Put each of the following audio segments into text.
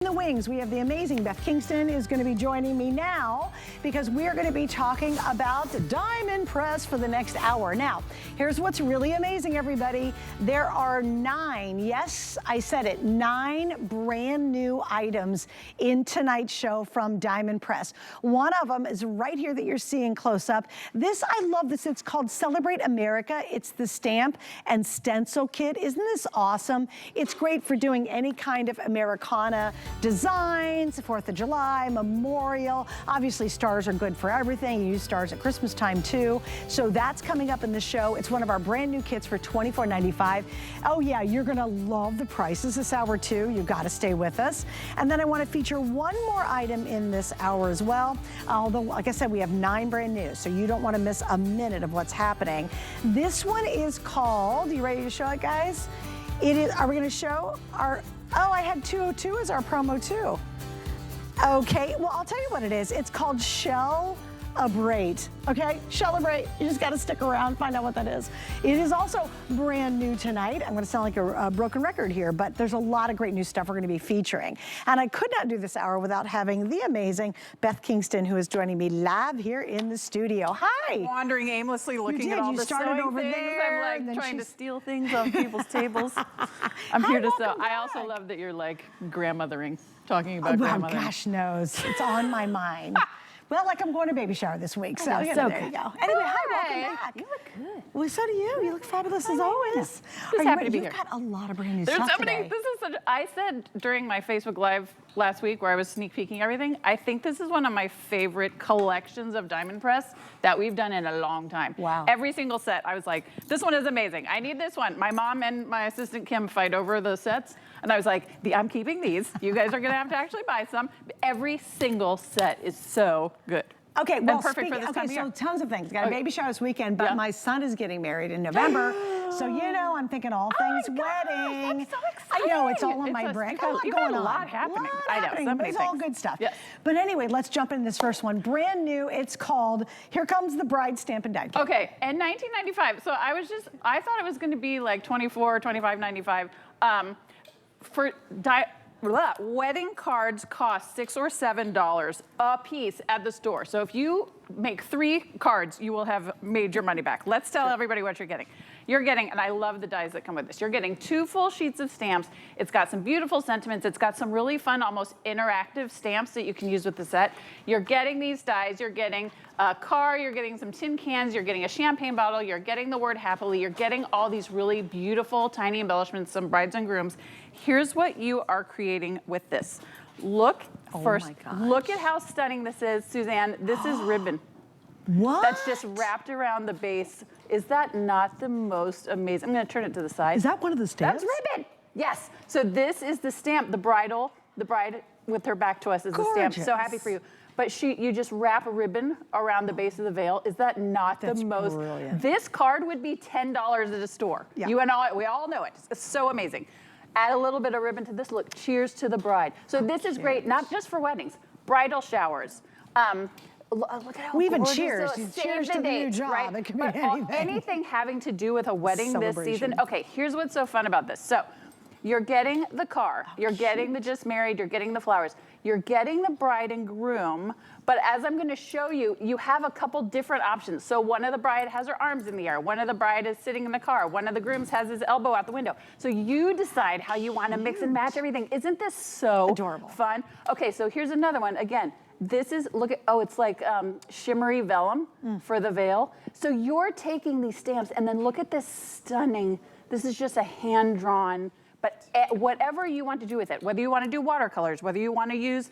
In the wings, we have the amazing Beth Kingston is going to be joining me now because we're going to be talking about Diamond Press for the next hour. Now, here's what's really amazing, everybody. There are 9, yes, I said it, 9 brand new items in tonight's show from Diamond Press. One of them is right here that you're seeing close up. This, I love this. It's called Celebrate America. It's the stamp and stencil kit. Isn't this awesome? It's great for doing any kind of Americana designs, 4th of July, Memorial. Obviously, stars are good for everything. You use stars at Christmas time, too. So that's coming up in the show. It's one of our brand new kits for $24.95. Oh, yeah, you're going to love the prices this hour, too. You've got to stay with us. And then I want to feature one more item in this hour as well. Although, like I said, we have 9 brand new, so you don't want to miss a minute of what's happening. This one is called, you ready to show it, guys? It is, are we going to show our... Oh, I had 202 as our promo too. Okay, well, I'll tell you what it is. It's called Shell-A-Brate, okay? Shell-A-Brate. You just got to stick around, find out what that is. It is also brand new tonight. I'm going to sound like a broken record here, but there's a lot of great new stuff we're going to be featuring. And I could not do this hour without having the amazing Beth Kingston, who is joining me live here in the studio. Hi. Wandering aimlessly, looking at all the sewing over things. there. I'm like trying to steal things off people's tables. I'm here to sew. I also love that you're like grandmothering, talking about grandmothering. Oh, gosh knows. It's on my mind. Well, like I'm going to baby shower this week, so, you know, so there you go. Anyway, hi, welcome back. You look good. Well, so do you. You look fabulous as always. Just happy to be here. You've got a lot of brand new There's stuff somebody, today. this is such, I said during my Facebook Live last week where I was sneak peeking everything, I think this is one of my favorite collections of Diamond Press that we've done in a long time. Wow. Every single set, I was like, this one is amazing. I need this one. My mom and my assistant Kim fight over the sets. And I was like, I'm keeping these. You guys are gonna have to actually buy some. Every single set is so good. Okay, well, perfect for this time of year. so tons of things. Got a baby shower this weekend, but my son is getting married in November. So, you know, I'm thinking all things wedding. That's so exciting. I know, it's all on my brain. You got a lot happening. I know, so many it's all things. good stuff. Yes. But anyway, let's jump in this first one. Brand new, it's called, here comes the bride stamp and die kit. Okay, in 1995, so I thought it was gonna be like $24, $25.95. Wedding cards cost $6 or $7 a piece at the store. So if you make 3 cards, you will have made your money back. Let's tell everybody what you're getting. You're getting, and I love the dies that come with this, you're getting 2 full sheets of stamps. It's got some beautiful sentiments. It's got some really fun, almost interactive stamps that you can use with the set. You're getting these dies. You're getting a car. You're getting some tin cans. You're getting a champagne bottle. You're getting the word happily. You're getting all these really beautiful, tiny embellishments, some brides and grooms. Here's what you are creating with this. Look, first, look at how stunning this is, Suzanne. This is ribbon. What? That's just wrapped around the base. Is that not the most amazing? I'm going to turn it to the side. Is that one of the stamps? That's ribbon. Yes. So this is the stamp. The bride with her back to us is the stamp. So happy for you. But you just wrap a ribbon around the base of the veil. Is that not the most? Brilliant. This card would be $10 at a store. Yeah. We all know it. It's so amazing. Add a little bit of ribbon to this. Look, cheers to the bride. So this is great, not just for weddings, bridal showers. Look at how we even gorgeous cheers. Cheers to the new job. Right? It can be but anything having to do with a wedding this season. Okay, here's what's so fun about this. So you're getting the car, you're getting the just married, you're getting the flowers, you're getting the bride and groom, but as I'm gonna show you, you have a couple different options. So one of the bride has her arms in the air, one of the bride is sitting in the car, one of the grooms has his elbow out the window. So you decide how you wanna mix and match everything. Isn't this so adorable, fun? Okay, so here's another one. Again, this is, look at, it's like shimmery vellum for the veil. So you're taking these stamps and then look at this stunning, this is just a hand-drawn, but whatever you want to do with it, whether you want to do watercolors, whether you want to use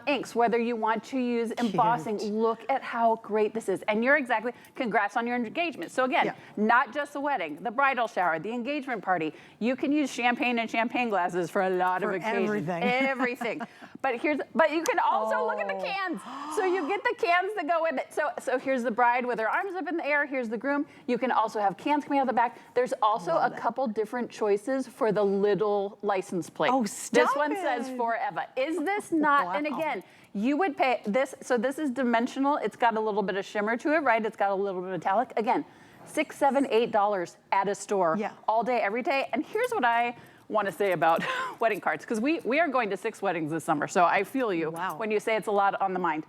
inks, whether you want to use embossing, look at how great this is. And you're exactly, congrats on your engagement. So again, not just the wedding, the bridal shower, the engagement party. You can use champagne and champagne glasses for a lot of occasions. Everything. Everything. But you can also look at the cans. So you get the cans that go with it. So here's the bride with her arms up in the air. Here's the groom. You can also have cans coming out the back. There's also a couple different choices for the little license plate. Oh, stop This one it. says forever. Is this not, and again, you would pay this, so this is dimensional. It's got a little bit of shimmer to it, right? It's got a little bit of metallic. Again, $6, $7, $8 at a store all day, every day. And here's what I want to say about wedding cards, because we are going to 6 weddings this summer, so I feel you when you say it's a lot on the mind.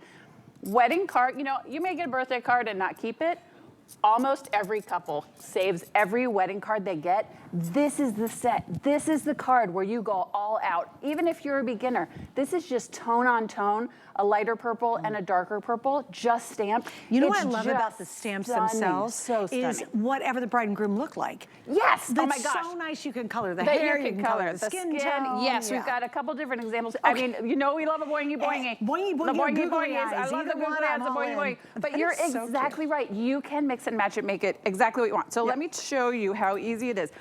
Wedding card, you know, you may get a birthday card and not keep it. Almost every couple saves every wedding card they get. This is the set. This is the card where you go all out. Even if you're a beginner, this is just tone on tone, a lighter purple and a darker purple, just stamped. You know what I love about the stamps themselves? So stunning. Is whatever the bride and groom look like. Yes, oh my gosh. It's so nice. You can color the hair, you can color the skin tone. Yes, we've got a couple different examples. I mean, you know we love a boingy boingy. Boingy boingy, the boingy googly boingies. eyes. I love the Either one, googly eyes, the I'm all boingy in. boingy. But That you're is so exactly cute. right. You can mix and match it, make it exactly what you want. So let me show you how easy it is.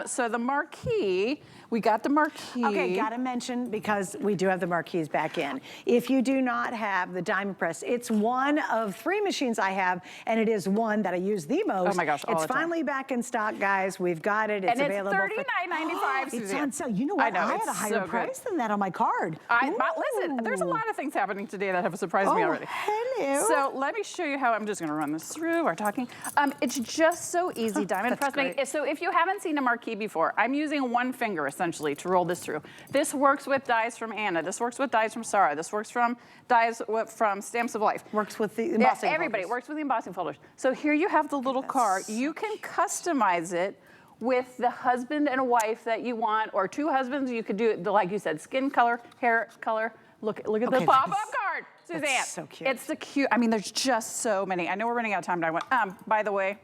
So the marquee, we got the marquee. Okay, gotta mention, because we do have the marquees back in. If you do not have the diamond press, it's one of 3 machines I have, and it is one that I use the most. Oh my gosh, all it's the time. finally back in stock, guys. We've got it. It's and available. And it's $39.95, It's on sale. You know what? I had a higher price than that on my card. Listen, there's a lot of things happening today that have surprised me already. Hello. So let me show you how I'm just going to run this through our talking. It's just so easy, diamond pressing. So if you haven't seen a marquee before, I'm using one finger essentially to roll this through. This works with dies from Anna. This works with dies from Sarah. This works from dies from Stamps of Life. Works with the embossing everybody folders. works with the embossing folders. So here you have the little card. You can customize it with the husband and wife that you want, or 2 husbands. You could do it, like you said, skin color, hair color. Look at the pop-up card, Suzanne. That's so cute. It's the cute. I mean, there's just so many. I know we're running out of time, but I want. By the way,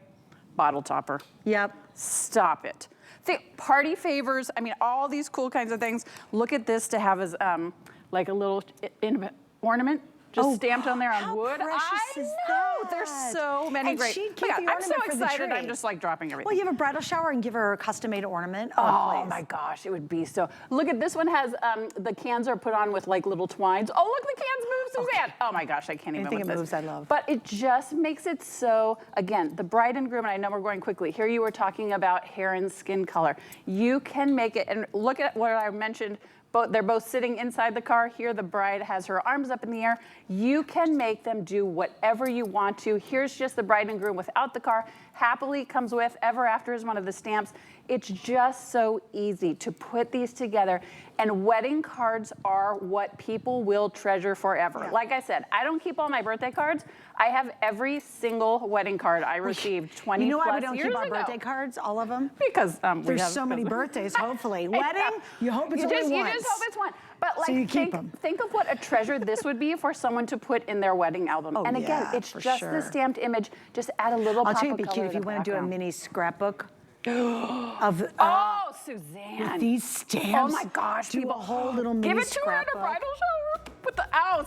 bottle topper. Yep. Stop it. The party favors. I mean, all these cool kinds of things. Look at this to have as like a little ornament. Just stamped on there on wood. I know. That? There's so many and great. She'd keep the I'm so ornament for the excited. tree. I'm just like dropping everything. Well, you have a bridal shower and give her a custom-made ornament. Oh my gosh, it would be so. Look at this one has the cans are put on with like little twines. Oh, look, the cans move, Suzanne. Oh my gosh, I can't even. Anything with it this. moves, I love. But it just makes it so. Again, the bride and groom, and I know we're going quickly. Here you were talking about hair and skin color. You can make it, and look at what I mentioned. They're both sitting inside the car. Here, the bride has her arms up in the air. You can make them do whatever you want to. Here's just the bride and groom without the car. Happily comes with. Ever After is one of the stamps. It's just so easy to put these together. And wedding cards are what people will treasure forever. Yeah. Like I said, I don't keep all my birthday cards. I have every single wedding card I received 20 You know plus why we don't years keep our ago. birthday cards, all of them? Because there's so many birthdays, hopefully. Wedding, you hope it's only once. You just hope it's one. But like, so you keep them. Think of what a treasure this would be for someone to put in their wedding album. And again, it's just the stamped image. Just add a little pop of color. I'll tell you, it'd be cute if you want to do a mini scrapbook. Suzanne. With these stamps. Oh my gosh. Do a whole little mini Give it to scrapbook. her at a bridal shower.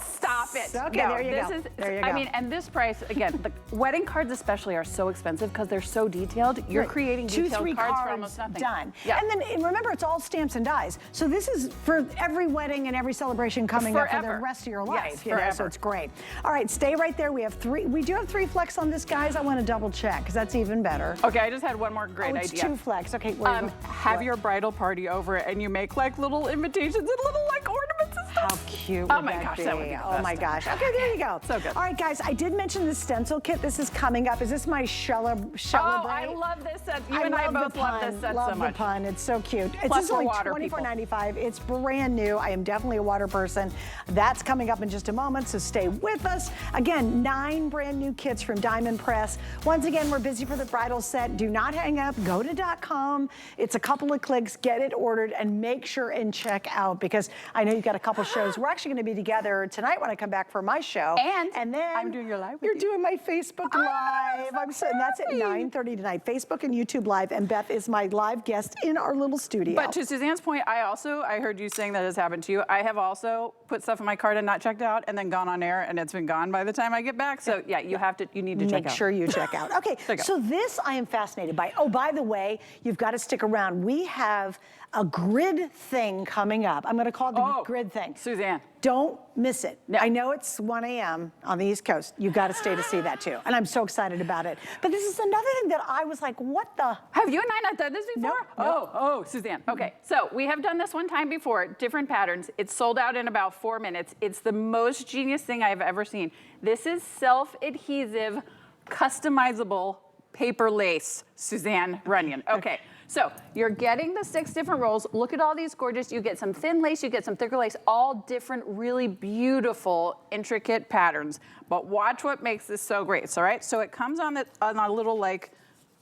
Stop it. Okay, no, there you go. There you go. I mean, and this price, again, the wedding cards especially are so expensive because they're so detailed. You're creating detailed cards for almost nothing. Done. Yeah. And then remember, it's all stamps and dies. So this is for every wedding and every celebration coming up for the rest of your life. Yes, so it's great. All right, stay right there. We have 3. We do have 3 flex on this, guys. I want to double check because that's even better. Okay, I just had one more great it's idea. 2 flex. Okay. Have your bridal party over and you make like little invitations and little like ornaments and stuff. How cute Oh my gosh, that would be Oh my gosh. Okay, there you go. So good. All right, guys, I did mention the stencil kit. This is coming up. Is this my Celebrate? Oh, I love this set. You and I both love this set so much. Love the pun. It's so cute. Plus It's only $24.95. It's brand new. I am definitely a water person. That's coming up in just a moment, so stay with us. Again, 9 brand new kits from Diamond Press. Once again, we're busy for the bridal set. Do not hang up. Go to .com. It's a couple of clicks. Get it ordered and make sure and check out because I know you've got a couple shows. We're actually going to be together tonight when I come back for my show. And then I'm doing your live with You're you. doing my Facebook Live. And that's at 9:30 tonight. Facebook and YouTube Live. And Beth is my live guest in our little studio. But to Suzanne's point, I heard you saying that has happened to you. I have also put stuff in my cart and not checked out and then gone on air and it's been gone by the time I get back. So yeah, you need to check out. Make sure you check out. Okay, so this I am fascinated by. Oh, by the way, you've got to stick around. We have a grid thing coming up. I'm going to call it the grid thing. Suzanne. Don't miss it. No. I know it's 1 a.m. on the East Coast. You've got to stay to see that too. And I'm so excited about it. But this is another thing that I was like, what the? Have you and I not done this before? Nope. Oh, Suzanne. Okay, so we have done this one time before, different patterns. It's sold out in about 4 minutes. It's the most genius thing I've ever seen. This is self-adhesive, customizable paper lace, Suzanne Runyon. Okay. So you're getting the 6 different rolls. Look at all these gorgeous, you get some thin lace, you get some thicker lace, all different, really beautiful, intricate patterns. But watch what makes this so great, all right? So it comes on a little like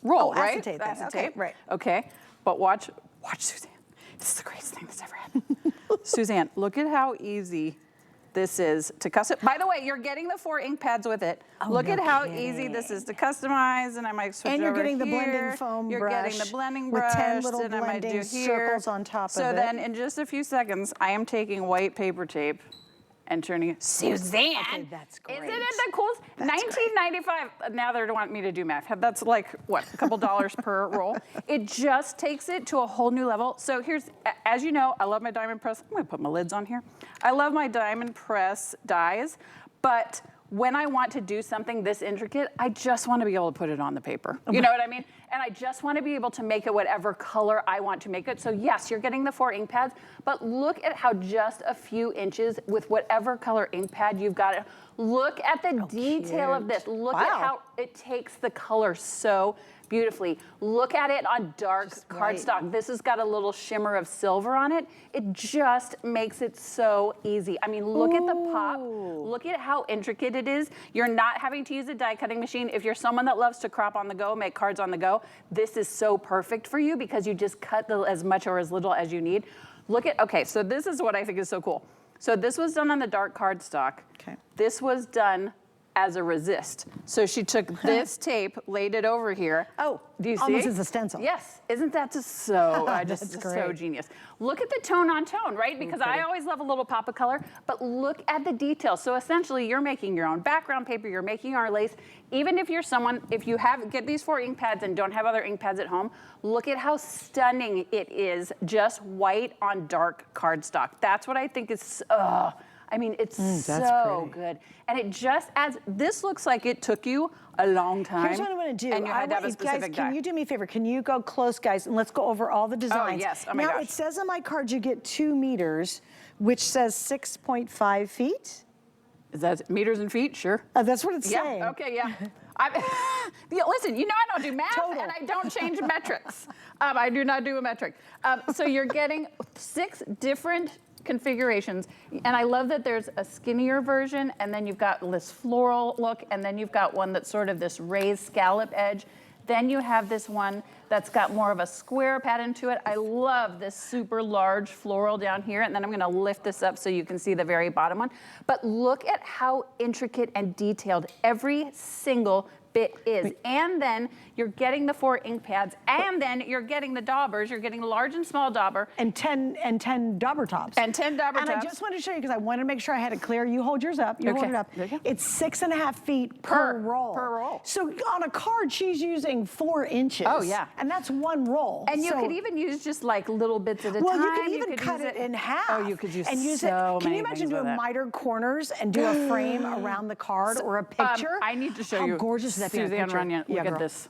roll, right? Acetate. Acetate, Okay, right. Okay, but watch Suzanne. This is the greatest thing that's ever happened. Suzanne, look at how easy this is to custom. By the way, you're getting the 4 ink pads with it. Look at how easy this is to customize, and I might switch and you're over getting the here. blending foam You're brush getting the blending with brush, 10 little and I might do blending here. circles on top of it. So then in just a few seconds, I am taking white paper tape and turning it. Suzanne! Okay, that's great. Isn't it the coolest? $19.95. Now they're wanting me to do math. That's like, what, a couple dollars per roll? It just takes it to a whole new level. So here's, as you know, I love my diamond press. I'm gonna put my lids on here. I love my diamond press dies, but when I want to do something this intricate, I just want to be able to put it on the paper. You know what I mean? And I just want to be able to make it whatever color I want to make it. So yes, you're getting the 4 ink pads, but look at how just a few inches with whatever color ink pad you've got. Look at the detail of this. Look at how it takes the color so beautifully. Look at it on dark cardstock. This has got a little shimmer of silver on it. It just makes it so easy. I mean, look at the pop. Look at how intricate it is. You're not having to use a die cutting machine. If you're someone that loves to crop on the go, make cards on the go, this is so perfect for you because you just cut as much or as little as you need. Look at, okay, so this is what I think is so cool. So this was done on the dark cardstock. Okay. This was done as a resist. So she took this tape, laid it over here. Oh, do you see? almost as a stencil. Yes, isn't that just so, just so genius? Look at the tone on tone, right? Because I always love a little pop of color, but look at the details. So essentially you're making your own background paper, you're making our lace. Even if you're someone, if you get these 4 ink pads and don't have other ink pads at home, look at how stunning it is, just white on dark cardstock. That's what I think is, I mean, it's so good. And it just adds, this looks like it took you a long time. Here's what I'm gonna do. And you had to have a specific guys, can you do me a favor? Can you go close, guys, and let's go over all the designs. Oh, yes. Oh, my gosh. Now, it says on my card you get 2 meters, which says 6.5 feet. Is that meters and feet? Sure. That's what it's saying. Okay, yeah. Listen, you know I don't do math and I don't change metrics. I do not do a metric. So you're getting 6 different configurations. And I love that there's a skinnier version, and then you've got this floral look, and then you've got one that's sort of this raised scallop edge. Then you have this one that's got more of a square pattern to it. I love this super large floral down here, and then I'm gonna lift this up so you can see the very bottom one. But look at how intricate and detailed every single bit is. And then you're getting the 4 ink pads, and then you're getting the daubers. You're getting the large and small dauber. And 10 dauber tops. And 10 dauber tops. And I just wanted to show you, because I wanted to make sure I had it clear. You hold yours up. You hold it up. Okay. It's 6.5 feet per roll. Per roll. So on a card, she's using 4 inches. Oh, yeah. And that's 1 roll. And you could even use just like little bits at a time. Well, you could even cut it in half. Oh, you could use and use so it. Can many you imagine things doing with it. mitered corners and do a frame around the card or a picture? I need to show you. How gorgeous is that? Suzanne Runyon, look at this.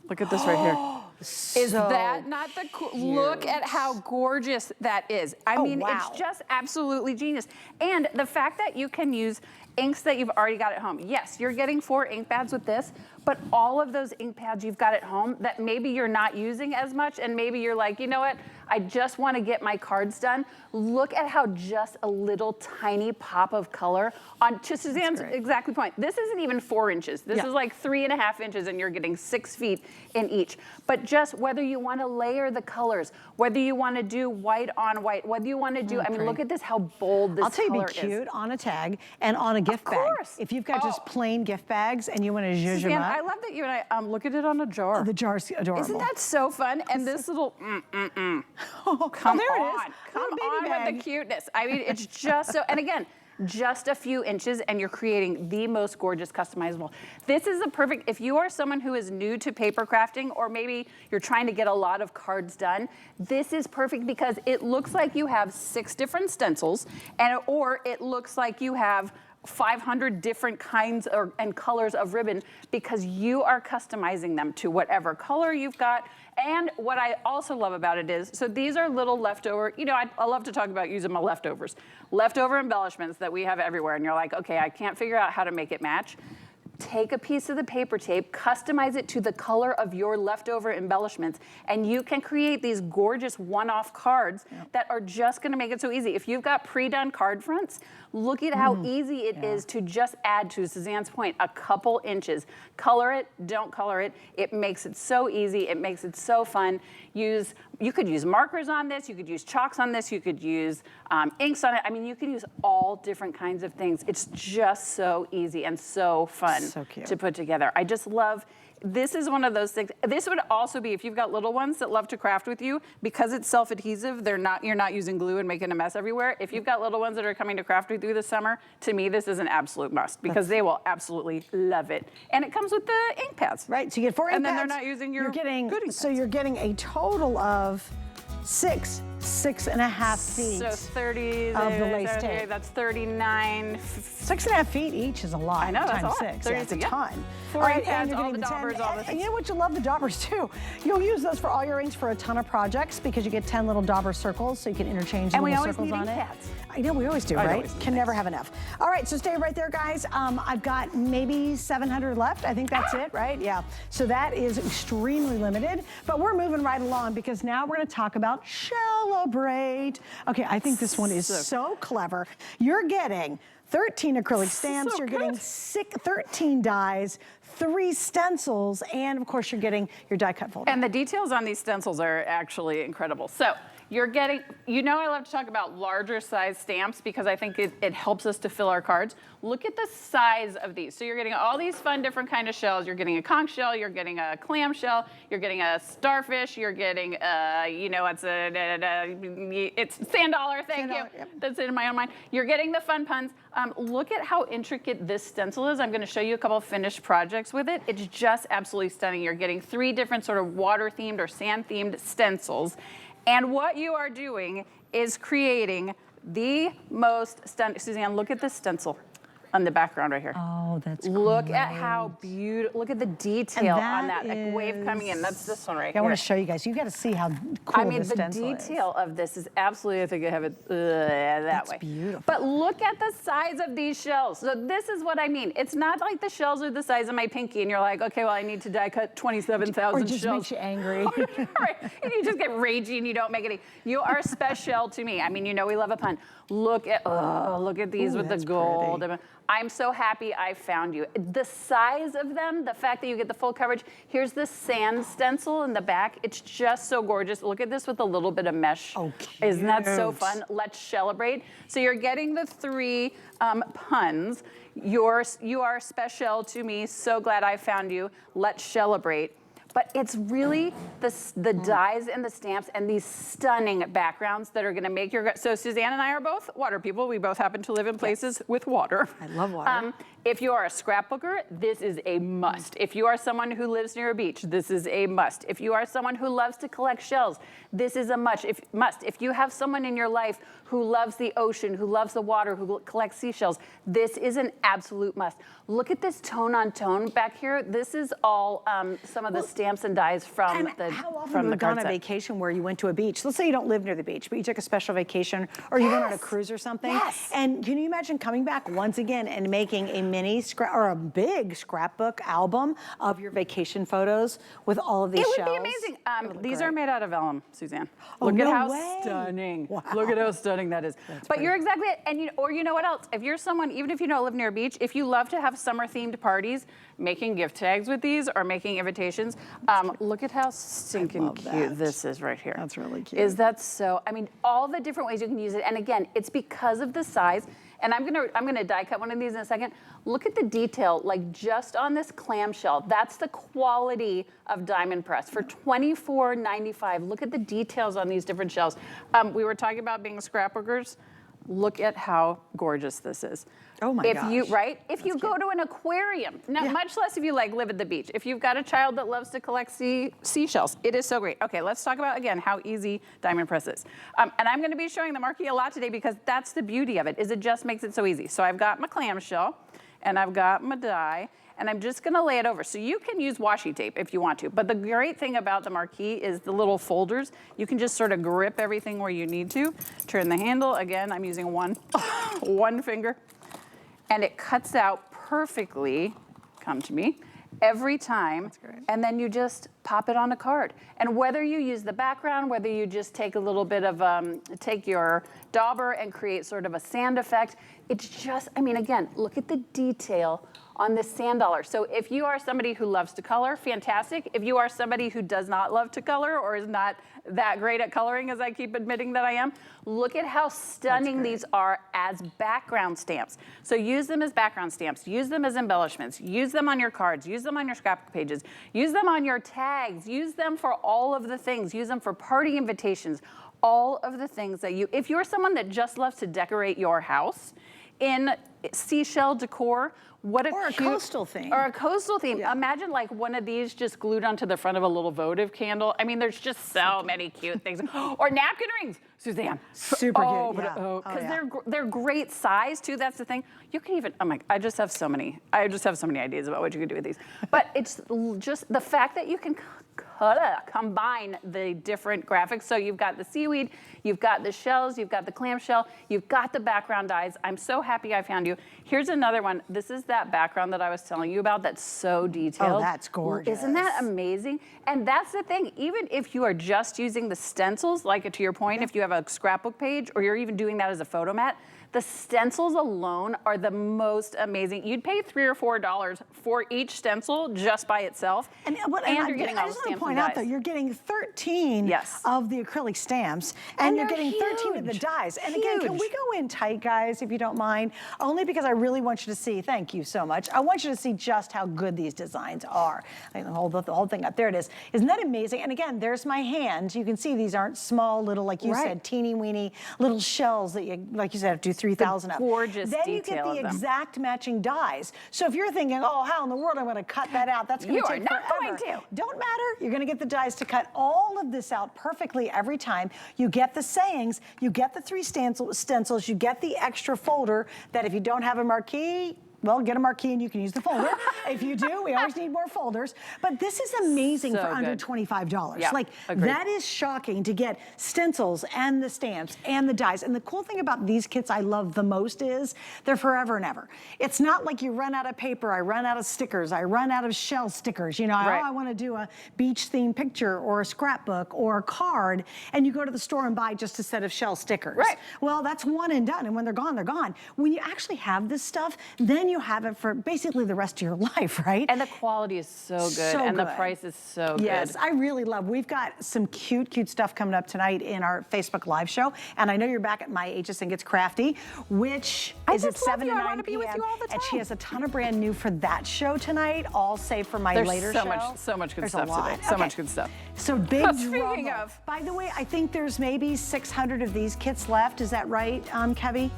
Look at this right here. Is that not the cool? Look at how gorgeous that is. I mean, wow. It's just absolutely genius. And the fact that you can use inks that you've already got at home. Yes, you're getting 4 ink pads with this, but all of those ink pads you've got at home that maybe you're not using as much, and maybe you're like, you know what, I just want to get my cards done. Look at how just a little tiny pop of color on, to Suzanne's exactly point. This isn't even 4 inches. This is like 3.5 inches, and you're getting 6 feet in each. But just whether you want to layer the colors, whether you want to do white on white, whether you want to do, I mean, look at this, how bold this color is. I'll tell you, be cute on a tag and on a gift bag. If you've got just plain gift bags and you want to zhuzh them up. I love that you and I look at it on a jar. The jar's adorable. Isn't that so fun? And this little Oh, come there it on. is. Come on bag. with the cuteness. I mean, it's just so, and again, just a few inches and you're creating the most gorgeous customizable. This is a perfect, if you are someone who is new to paper crafting, or maybe you're trying to get a lot of cards done, this is perfect because it looks like you have 6 different stencils, or it looks like you have 500 different kinds and colors of ribbon, because you are customizing them to whatever color you've got. And what I also love about it is, so these are little leftover, you know, I love to talk about using my leftovers. Leftover embellishments that we have everywhere, and you're like, okay, I can't figure out how to make it match. take a piece of the paper tape, customize it to the color of your leftover embellishments, and you can create these gorgeous one-off cards that are just gonna make it so easy. If you've got pre-done card fronts, look at how easy it is to just add, to Suzanne's point, a couple inches. Color it, don't color it. It makes it so easy, it makes it so fun. You could use markers on this, you could use chalks on this, you could use inks on it. I mean, you could use all different kinds of things. It's just so easy and so fun to put together. I just love, this is one of those things. This would also be, if you've got little ones that love to craft with you, because it's self-adhesive, you're not using glue and making a mess everywhere. If you've got little ones that are coming to craft with you this summer, to me, this is an absolute must, because they will absolutely love it. And it comes with the ink pads. Right, so you get 4 ink pads. And then they're not using your good ink pads. So you're getting a total of 6.5 feet. So 30 of the lace tape. That's 39. 6.5 feet each is a lot. I know, that's times a lot. 6. That's a ton. 4 ink pads, all the daubers, all the And things. you know what? You love the daubers too. You'll use those for all your inks for a ton of projects because you get 10 little dauber circles, so you can interchange the little circles on it. And we always need ink pads. I know, we always do, right? Can never have enough. All right, so stay right there, guys. I've got maybe 700 left. I think that's it, right? Yeah. So that is extremely limited, but we're moving right along because now we're gonna talk about Celebrate. Okay, I think this one is so clever. You're getting 13 acrylic stamps, you're getting 13 dies, 3 stencils, and of course you're getting your die cut folder. And the details on these stencils are actually incredible. So you're getting, you know, I love to talk about larger size stamps because I think it helps us to fill our cards. Look at the size of these. So you're getting all these fun different kind of shells. You're getting a conch shell, you're getting a clam shell, you're getting a starfish, you're getting, you know, it's sand dollar, thank you. Yep. That's in my own mind. You're getting the fun puns. Look at how intricate this stencil is. I'm gonna show you a couple of finished projects with it. It's just absolutely stunning. You're getting 3 different sort of water themed or sand themed stencils. And what you are doing is creating the most stunning, Suzanne, look at this stencil on the background right here. Oh, that's Look at how beautiful, look at the detail on that wave coming in. That's this one right here. I want to show you guys. You got to see how cool this stencil is. The detail of this is absolutely, I think I have it that way. That's beautiful. But look at the size of these shells. So this is what I mean. It's not like the shells are the size of my pinky and you're like, okay, well, I need to die cut 27,000 shells. Or just makes you angry. Right. And you just get ragey and you don't make any. You are special to me. I mean, you know we love a pun. Look at these with the gold. Pretty. I'm so happy I found you. The size of them, the fact that you get the full coverage. Here's the sand stencil in the back. It's just so gorgeous. Look at this with a little bit of mesh. Oh, cute. Isn't that so fun? Let's celebrate. So you're getting the 3 puns. You are special to me. So glad I found you. Let's celebrate. But it's really the dies and the stamps and these stunning backgrounds that are gonna make your, so Suzanne and I are both water people. We both happen to live in places with water. I love water. If you are a scrapbooker, this is a must. If you are someone who lives near a beach, this is a must. If you are someone who loves to collect shells, this is a must. If you have someone in your life who loves the ocean, who loves the water, who collects seashells, this is an absolute must. Look at this tone on tone back here. This is all some of the stamps and dies from the card set. How often have you gone on a vacation where you went to a beach? Let's say you don't live near the beach, but you took a special vacation or you went on a cruise or something. Yes. And can you imagine coming back once again and making a mini or a big scrapbook album of your vacation photos with all of these shells? It would be amazing. These are made out of vellum, Suzanne. Oh, Look at no how way. stunning. Wow. Look at how stunning that is. But you're exactly it. And or you know what else? If you're someone, even if you don't live near a beach, if you love to have summer themed parties, making gift tags with these or making invitations, look at how stinking cute this is right here. That's really cute. Is that so? I mean, all the different ways you can use it. And again, it's because of the size. And I'm gonna die cut one of these in a second. Look at the detail, like just on this clamshell. That's the quality of diamond press for $24.95. Look at the details on these different shells. We were talking about being scrapbookers. Look at how gorgeous this is. Oh my gosh. If you go to an aquarium, now much less if you like live at the beach. If you've got a child that loves to collect seashells, it is so great. Okay, let's talk about again how easy diamond press is. And I'm going to be showing the marquee a lot today because that's the beauty of it, is it just makes it so easy. So I've got my clamshell and I've got my die. And I'm just gonna lay it over. So you can use washi tape if you want to, but the great thing about the marquee is the little folders. You can just sort of grip everything where you need to. Turn the handle, again, I'm using one finger, and it cuts out perfectly. come to me every time, and then you just pop it on a card. And whether you use the background, whether you just take a little bit of, take your dauber and create sort of a sand effect, it's just, I mean, again, look at the detail on this sand dollar. So if you are somebody who loves to color, fantastic. If you are somebody who does not love to color or is not that great at coloring, as I keep admitting that I am, look at how stunning these are as background stamps. So use them as background stamps, use them as embellishments, use them on your cards, use them on your scrapbook pages, use them on your tags, use them for all of the things, use them for party invitations, all of the things that you, if you're someone that just loves to decorate your house in seashell decor, what a or cute, a coastal theme. Or a coastal theme. Yeah. Imagine like one of these just glued onto the front of a little votive candle. I mean, there's just so many cute things. Or napkin rings, Suzanne. Super cute, yeah. Because they're great size too. That's the thing. You can even, I just have so many ideas about what you can do with these. But it's just the fact that you can combine the different graphics. So you've got the seaweed, you've got the shells, you've got the clamshell, you've got the background dies. I'm so happy I found you. Here's another one. This is that background that I was telling you about that's so detailed. Oh, that's gorgeous. Isn't that amazing? And that's the thing, even if you are just using the stencils, like to your point, if you have a scrapbook page or you're even doing that as a photo mat, the stencils alone are the most amazing. You'd pay $3 or $4 for each stencil just by itself. And you're getting all the stamps and dies. I just want to point out though, you're getting 13 of the acrylic stamps and you're getting 13 of the dies. And again, can we go in tight, guys, if you don't mind? Only because I really want you to see, thank you so much. I want you to see just how good these designs are. I can hold the whole thing up. There it is. Isn't that amazing? And again, there's my hand. You can see these aren't small little, like you said, teeny weeny little shells that you, like you said, have to do 3,000 of. Gorgeous then you get the exact matching dies. So if you're thinking, oh, how in the world I'm going to cut that out? That's going to take forever. You are not going to. Don't matter. You're going to get the dies to cut all of this out perfectly every time. You get the sayings, you get the 3 stencils, you get the extra folder that if you don't have a marquee, well, get a marquee and you can use the folder. If you do, we always need more folders. But this is amazing for under $25. Yeah, like, that is shocking to get stencils and the stamps and the dies. And the cool thing about these kits I love the most is they're forever and ever. It's not like you run out of paper, I run out of stickers, I run out of shell stickers. You know, oh, I want to do a beach themed picture or a scrapbook or a card, and you go to the store and buy just a set of shell stickers. Well, that's one and done, and when they're gone, they're gone. When you actually have this stuff, then you have it for basically the rest of your life, right? And the quality is so good, and the price is so good. Yes, I really love. We've got some cute, cute stuff coming up tonight in our Facebook Live show, and I know you're back at my HSN Gets Crafty, which is at 7 to 9 p.m. And she has a ton of brand new for that show tonight, all saved for my later show. So much good stuff today. So much good stuff. So big drama. By the way, I think there's maybe 600 of these kits left. Is that right, Kevy?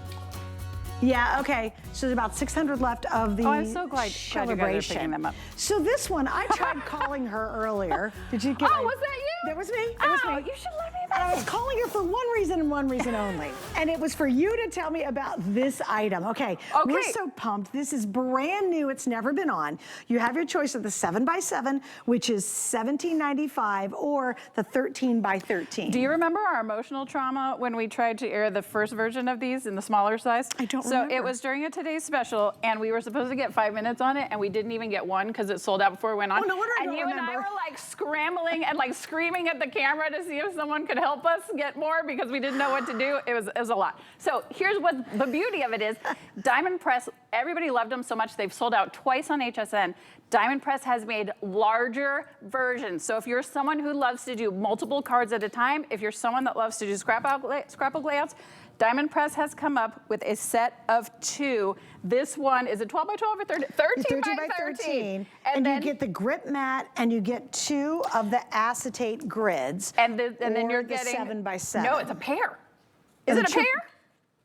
Yeah, okay. So there's about 600 left of the I'm so glad you guys are picking them up. So this one, I tried calling her earlier. Did you get was that you? That was me. That was me. You should let me know. And I was calling her for one reason and one reason only. And it was for you to tell me about this item. Okay. We're so pumped. This is brand new. It's never been on. You have your choice of the 7x7, which is $17.95, or the 13x13. Do you remember our emotional trauma when we tried to air the first version of these in the smaller size? I don't remember. So it was during a Today's Special, and we were supposed to get 5 minutes on it, and we didn't even get one because it sold out before it went on. Oh, no wonder I don't remember. And you and I were like scrambling and like screaming at the camera to see if someone could help us get more because we didn't know what to do. It was a lot. So here's what the beauty of it is. Diamond Press, everybody loved them so much, they've sold out twice on HSN. Diamond Press has made larger versions. So if you're someone who loves to do multiple cards at a time, if you're someone that loves to do scrapbook layouts, Diamond Press has come up with a set of 2. This one is a 12 by 12 or 13 by 13. And then you get the grip mat, and you get 2 of the acetate grids. And then you're getting 7x7. No, it's a pair. Is it a pair?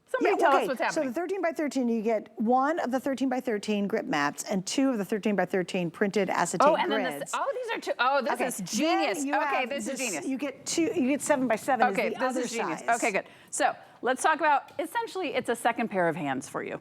Somebody tell us what's happening. So the 13 by 13, you get 1 of the 13 by 13 grip mats and 2 of the 13 by 13 printed acetate grids. These are 2. Oh, this is genius. Okay, this is genius. You get 2. You get 7x7. Okay, this is genius. Okay, good. So let's talk about, essentially, it's a second pair of hands for you,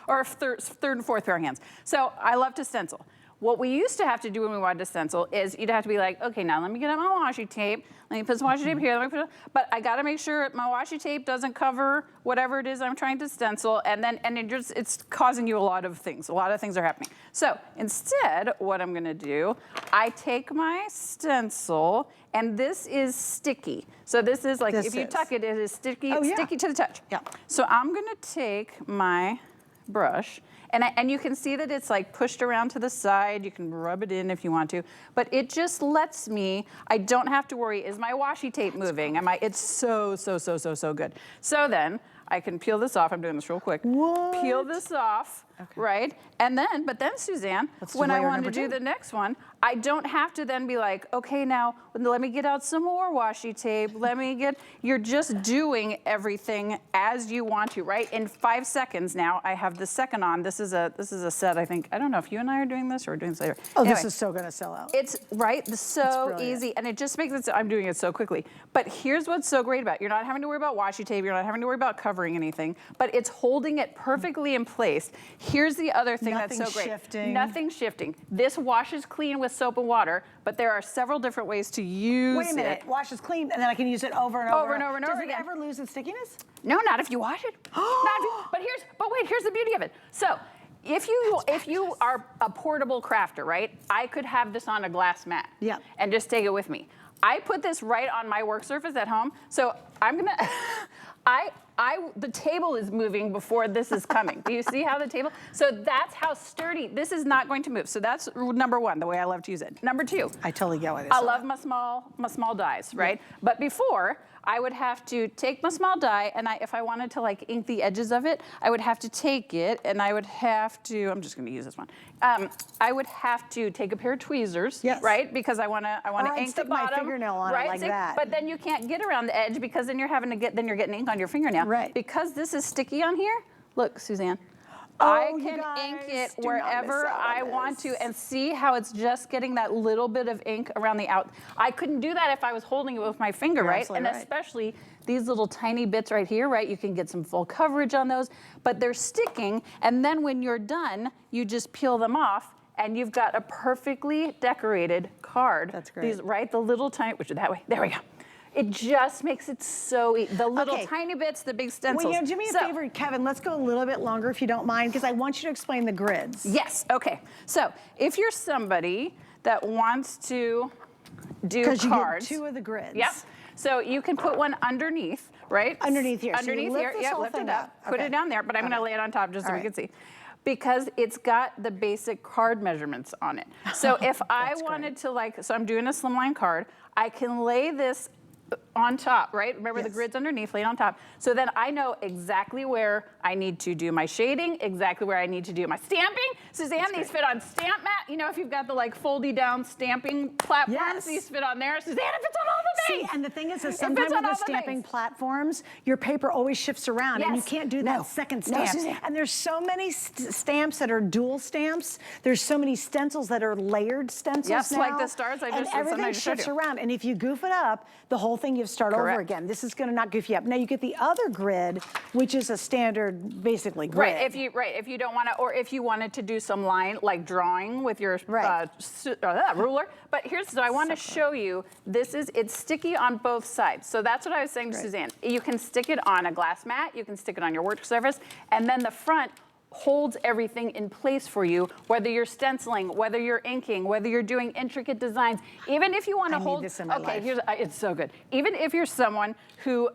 or third and fourth pair of hands. So I love to stencil. what we used to have to do when we wanted to stencil is you'd have to be like, okay, now let me get out my washi tape. Let me put some washi tape here. Let me put but I got to make sure my washi tape doesn't cover whatever it is I'm trying to stencil, and it's causing you a lot of things. A lot of things are happening. So instead, what I'm going to do, I take my stencil, and this is sticky. So this is like, if you tuck it, it is sticky, sticky to the touch. Yeah. So I'm going to take my brush, and you can see that it's like pushed around to the side. You can rub it in if you want to, but it just lets me, I don't have to worry, is my washi tape moving? It's so good. So then I can peel this off. I'm doing this real quick. What? Peel this off, right? But then Suzanne, when I want to do the next one, I don't have to then be like, okay, now let me get out some more washi tape. You're just doing everything as you want to, right? In 5 seconds now, I have the second on. This is a set, I think. I don't know if you and I are doing this or we're doing this later. Oh, anyway, this is so gonna sell out. It's right, so easy, and it just makes it so I'm doing it so quickly. But here's what's so great about it. You're not having to worry about washi tape. You're not having to worry about covering anything, but it's holding it perfectly in place. Here's the other thing that's so great. Nothing shifting. This washes clean with soap and water, but there are several different ways to use it. Wait a minute, washes clean, and then I can use it over and over. Does it ever lose its stickiness? No, not if you wash it. But wait, here's the beauty of it. So if you are a portable crafter, right? I could have this on a glass mat and just take it with me. I put this right on my work surface at home, so I'm gonna, the table is moving before this is coming. Do you see how the table? So that's how sturdy, this is not going to move. So that's number one, the way I love to use it. Number two. I totally get what it is. I love my small dies, right? Yeah. But before, I would have to take my small die, and if I wanted to like ink the edges of it, I would have to take it, and I would have to, I'm just gonna use this one. I would have to take a pair of tweezers, right? Because I wanna ink the bottom. My fingernail on it like that. But then you can't get around the edge because then you're getting ink on your fingernail. Right. Because this is sticky on here, look, Suzanne. I can ink it wherever I want to, and see how it's just getting that little bit of ink around the out. I couldn't do that if I was holding it with my finger, right? And especially these little tiny bits right here, right? You can get some full coverage on those, but they're sticking, and then when you're done, you just peel them off, and you've got a perfectly decorated card. That's great. These, right? The little tiny, which are that way. There we go. It just makes it so easy. The little tiny bits, the big stencils. Well, do me a favor, Kevin, let's go a little bit longer if you don't mind, because I want you to explain the grids. Yes, okay. So if you're somebody that wants to do cards. Because you get 2 of the grids. Yep. So you can put one underneath, right? Underneath here. Underneath here, yeah, lift it up. Put it down there, but I'm gonna lay it on top just so we can see. Because it's got the basic card measurements on it. So if I wanted to so I'm doing a slimline card, I can lay this on top, right? Remember the grid's underneath, laid on top. So then I know exactly where I need to do my shading, exactly where I need to do my stamping. Suzanne, these fit on stamp mat. You know, if you've got the foldy down stamping platforms, these fit on there. Suzanne, it fits on all the things. See, and the thing is sometimes with the stamping platforms, your paper always shifts around, and you can't do that second stamp. And there's so many stamps that are dual stamps. There's so many stencils that are layered stencils now. like the stars I just and everything shifts around. And if you goof it up, the whole thing you have to start over again. This is going to not goof you up. Now you get the other grid, which is a standard, basically grid. If you don't want to, or if you wanted to do some line drawing with your ruler. But so I want to show you. It's sticky on both sides. So that's what I was saying to Suzanne. You can stick it on a glass mat. You can stick it on your work surface, and then the front holds everything in place for you, whether you're stenciling, whether you're inking, whether you're doing intricate designs. Even if you want to hold, this in my life. It's so good. Even if you're someone who,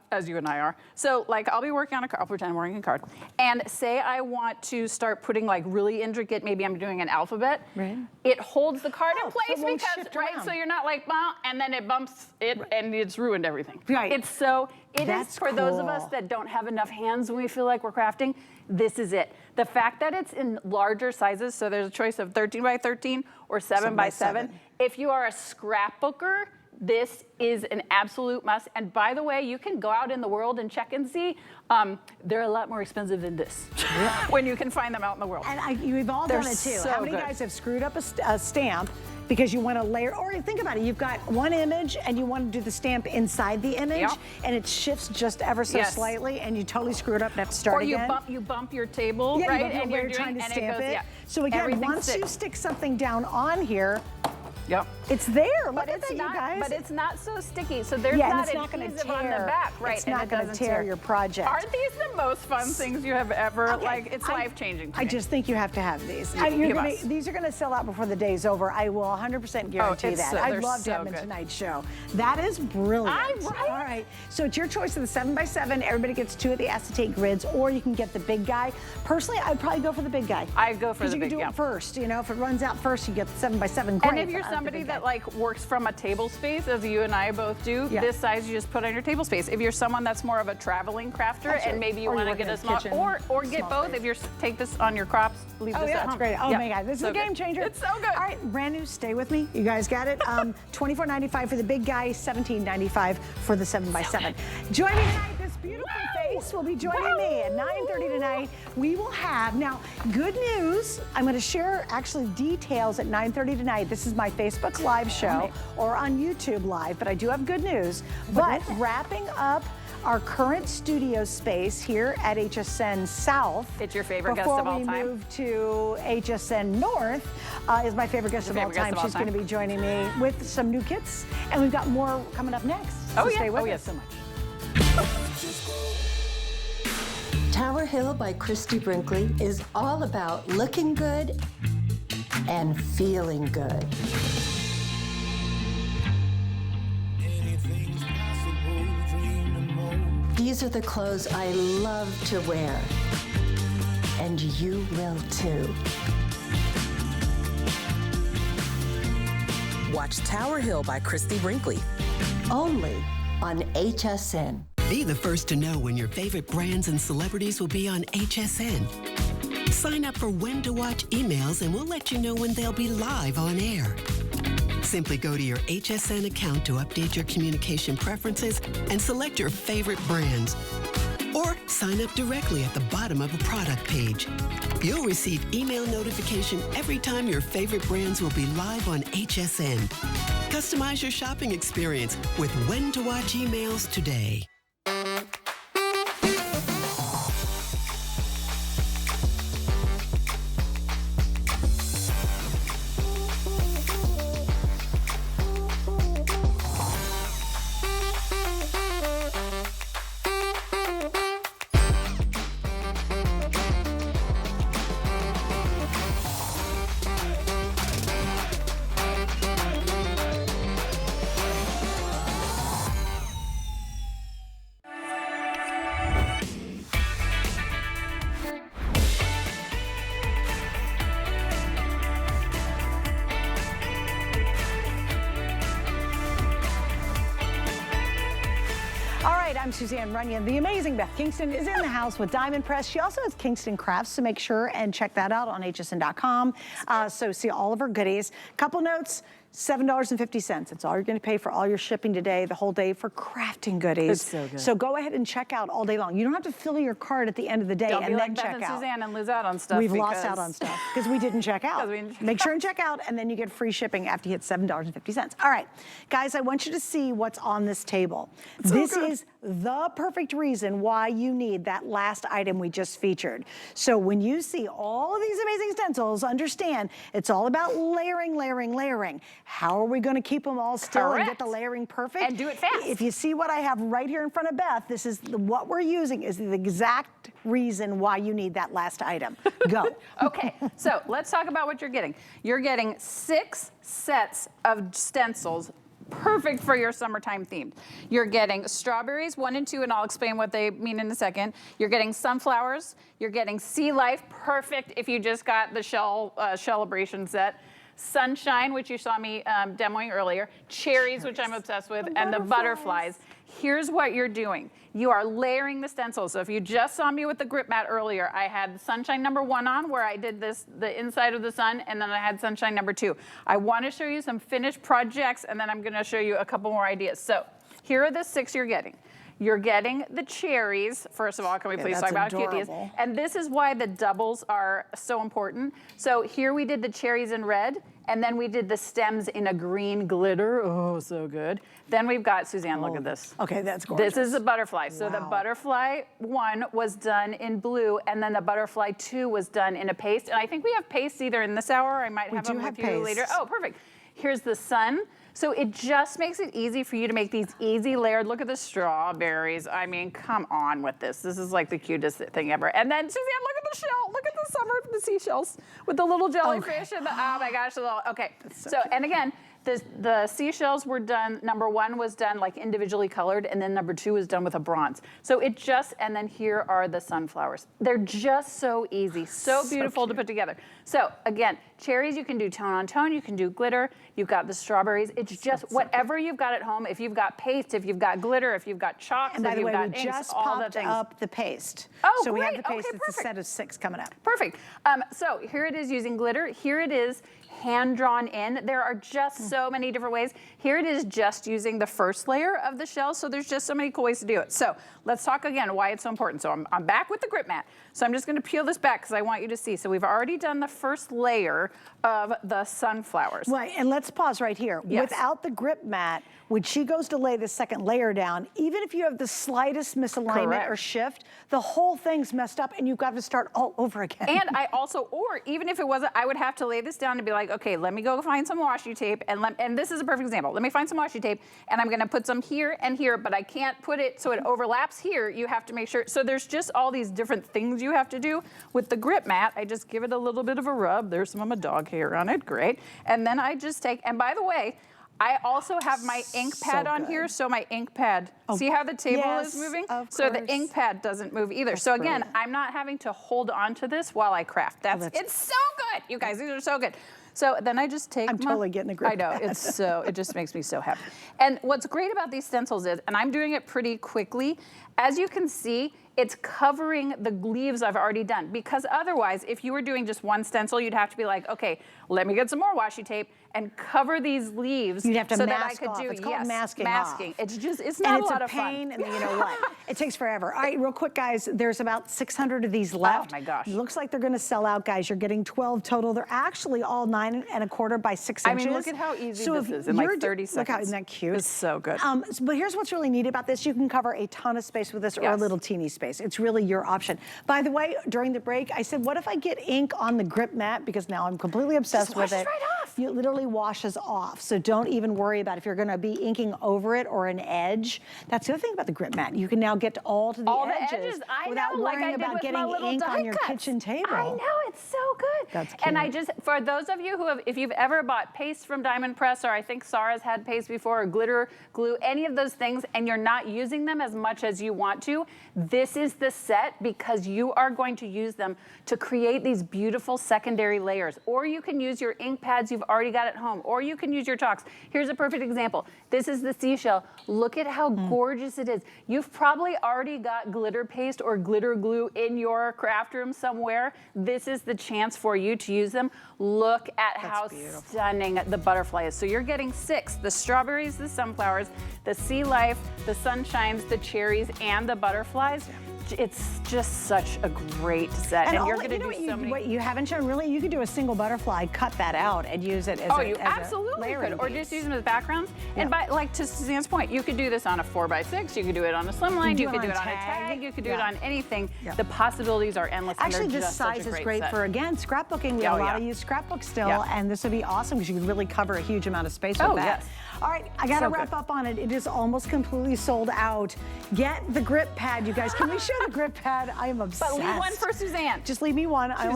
as you and I are, so I'll be working on a card, I'll pretend I'm working a card, and say I want to start putting really intricate, maybe I'm doing an alphabet, it holds the card in place because, so you're not and then it bumps it and it's ruined everything. It is for those of us that don't have enough hands when we feel like we're crafting. This is it. The fact that it's in larger sizes, so there's a choice of 13 by 13 or 7 by 7. If you are a scrapbooker, This is an absolute must. And by the way, you can go out in the world and check and see. They're a lot more expensive than this when you can find them out in the world. And you've all done it too. So How many guys have screwed up a stamp because you want to layer, or think about it, you've got one image and you want to do the stamp inside the image and it shifts just ever so slightly and you totally screw it up and have to start again. Or you bump your table, right? And you're trying to stamp it. So again, once you stick something down on here, it's there. Look at that, you guys. But it's not so sticky, so there's not adhesive on the back, right? It's not going to tear your project. Aren't these the most fun things you have ever, like, it's life-changing to me. I just think you have to have these. These are going to sell out before the day's over. I will 100% guarantee that. I'd love to have them in tonight's show. That is brilliant. All right. So it's your choice of the 7x7. Everybody gets 2 of the acetate grids, or you can get the big guy. Personally, I'd probably go for the big guy. I'd go for the big guy. Because you can do it first. You know, if it runs out first, you get the 7x7. Great. And if you're somebody that like works from a table space, as you and I both do, this size you just put on your table space. If you're someone that's more of a traveling crafter and maybe you want to get a small, or get both. If you're take this on your crops, leave this at home. That's great. Oh my God, this is a game changer. It's so good. All right, brand new. Stay with me. You guys got it. $24.95 for the big guy, $17.95 for the 7x7. Join me tonight. This beautiful face will be joining me at 9:30 tonight. We will have now good news. I'm going to share actually details at 9:30 tonight. This is my Facebook Live show or on YouTube Live, but I do have good news. But wrapping up our current studio space here at HSN South. It's your favorite guest of all time. Before we move to HSN North, is my favorite guest of all time. She's going to be joining me with some new kits, and we've got more coming up next. So stay with us. So much. Tower Hill by Christy Brinkley is all about looking good and feeling good. These are the clothes I love to wear, and you will too. Watch Tower Hill by Christy Brinkley. Only on HSN. Be the first to know when your favorite brands and celebrities will be on HSN. Sign up for When to Watch emails and we'll let you know when they'll be live on air. Simply go to your HSN account to update your communication preferences and select your favorite brands. Or sign up directly at the bottom of a product page. You'll receive email notification every time your favorite brands will be live on HSN. Customize your shopping experience with When to Watch emails today. I'm Suzanne Runyon. The amazing Beth Kingston is in the house with Diamond Press. She also has Kingston Crafts, so make sure and check that out on hsn.com. So see all of her goodies. Couple notes. $7.50. It's all you're going to pay for all your shipping today, the whole day for crafting goodies. It's so good. So go ahead and check out all day long. You don't have to fill your cart at the end of the day and then check out. Don't be like Beth and Suzanne and lose out on stuff. We've lost out on stuff because we didn't check out. Make sure and check out, and then you get free shipping after you hit $7.50. All right, guys, I want you to see what's on this table. This is the perfect reason why you need that last item we just featured. So when you see all of these amazing stencils, understand it's all about layering, layering, layering. How are we going to keep them all still and get the layering perfect? And do it fast. If you see what I have right here in front of Beth, this is what we're using is the exact reason why you need that last item. Go. Okay, so let's talk about what you're getting. You're getting 6 sets of stencils, perfect for your summertime theme. You're getting strawberries 1 and 2, and I'll explain what they mean in a second. You're getting sunflowers. You're getting sea life, perfect if you just got the celebration set. sunshine, which you saw me demoing earlier, cherries, which I'm obsessed with, and the butterflies. Here's what you're doing. You are layering the stencil. So if you just saw me with the grip mat earlier, I had sunshine number 1 on where I did this, the inside of the sun, and then I had sunshine number 2. I want to show you some finished projects, and then I'm going to show you a couple more ideas. So here are the 6 you're getting. You're getting the cherries. First of all, can we please talk about cuties? And this is why the doubles are so important. So here we did the cherries in red, and then we did the stems in a green glitter. Oh, so good. Then we've got, Suzanne, look at this. Okay, that's gorgeous. This is a butterfly. So the butterfly 1 was done in blue, and then the butterfly 2 was done in a paste. And I think we have paste either in this hour, or I might have them with you later. Oh, perfect. Here's the sun. So it just makes it easy for you to make these easy layered. Look at the strawberries. I mean, come on with this. This is like the cutest thing ever. And then Suzanne, look at the shell. Look at the summer, the seashells with the little jellyfish and the, oh my gosh, the little, okay. So and again, the seashells were done, number 1 was done like individually colored, and then number 2 was done with a bronze. So it just, and then here are the sunflowers. They're just so easy, so beautiful to put together. So again, cherries, you can do tone on tone, you can do glitter, you've got the strawberries. It's just whatever you've got at home. If you've got paste, if you've got glitter, if you've got chalks, and by the if you've way, got we inks, just all the popped things. up the paste. Oh, so great. we have the paste. Okay, it's a set of 6 coming up. Perfect. So here it is using glitter. Here it is hand drawn in. There are just so many different ways. Here it is just using the first layer of the shell. So there's just so many cool ways to do it. So let's talk again why it's so important. So I'm back with the grip mat. So I'm just going to peel this back because I want you to see. So we've already done the first layer of the sunflowers. Right, and let's pause right here. Yes. Without the grip mat, when she goes to lay the second layer down, even if you have the slightest misalignment or shift, the whole thing's messed up and you've got to start all over again. And I also, or even if it wasn't, I would have to lay this down and be like, okay, let me go find some washi tape, and this is a perfect example. Let me find some washi tape, and I'm gonna put some here and here, but I can't put it so it overlaps here. You have to make sure, so there's just all these different things you have to do. With the grip mat, I just give it a little bit of a rub. There's some of my dog hair on it, great. And then I just take, and by the way, I also have my ink pad on here, so my ink pad, see how the table is moving? So the ink pad doesn't move either. So again, I'm not having to hold on to this while I craft. It's so good, you guys, these are so good. So then I just take I'm totally getting a grip I know, pad. it's so, it just makes me so happy. And what's great about these stencils is, and I'm doing it pretty quickly, as you can see, it's covering the leaves I've already done. Because otherwise, if you were doing just one stencil, you'd have to be like, okay, let me get some more washi tape and cover these leaves. You'd have to so mask that I could off. do, It's called masking masking. off. It's just, it's not a lot of fun. And it's a pain, and you know what? It takes forever. All right, real quick, guys, there's about 600 of these left. Oh my gosh. It looks like they're gonna sell out, guys. You're getting 12 total. They're actually all 9 1/4 by 6 inches. I mean, look at how easy so this is in like 30 seconds. Look how, isn't that cute? It's so good. But here's what's really neat about this. You can cover a ton of space with this or a little teeny space. It's really your option. By the way, during the break, I said, what if I get ink on the grip mat? Because now I'm completely obsessed with it. Just wash it right off. It literally washes off. So don't even worry about if you're gonna be inking over it or an edge. That's the other thing about the grip mat. You can now get all to the edges without worrying about getting ink on your kitchen table. I know, it's so good. That's cute. And I just, for those of you who have, if you've ever bought paste from Diamond Press, or I think Sarah's had paste before, or glitter, glue, any of those things, and you're not using them as much as you want to, this is the set because you are going to use them to create these beautiful secondary layers. Or you can use your ink pads you've already got at home, or you can use your chalks. Here's a perfect example. This is the seashell. Look at how gorgeous it is. You've probably already got glitter paste or glitter glue in your craft room somewhere. This is the chance for you to use them. Look at how stunning the butterfly is. So you're getting 6, the strawberries, the sunflowers, the sea life, the sunshines, the cherries, and the butterflies. It's just such a great set. And you're gonna do so many. What you haven't shown, really, you could do a single butterfly, cut that out, and use it as a you absolutely could. Or just use them as backgrounds. And by, like to Suzanne's point, you could do this on a 4x6, you could do it on a slimline, you could do it on a tag, you could do it on anything. The possibilities are endless. Actually, this size is great for, again, scrapbooking. We have a lot of you scrapbook still, and this would be awesome because you could really cover a huge amount of space with that. All right, I gotta So wrap good. up on it. It is almost completely sold out. Get the grip pad, you guys. Can we show the grip pad? I am obsessed. But leave one for Suzanne. Just leave me one. I'm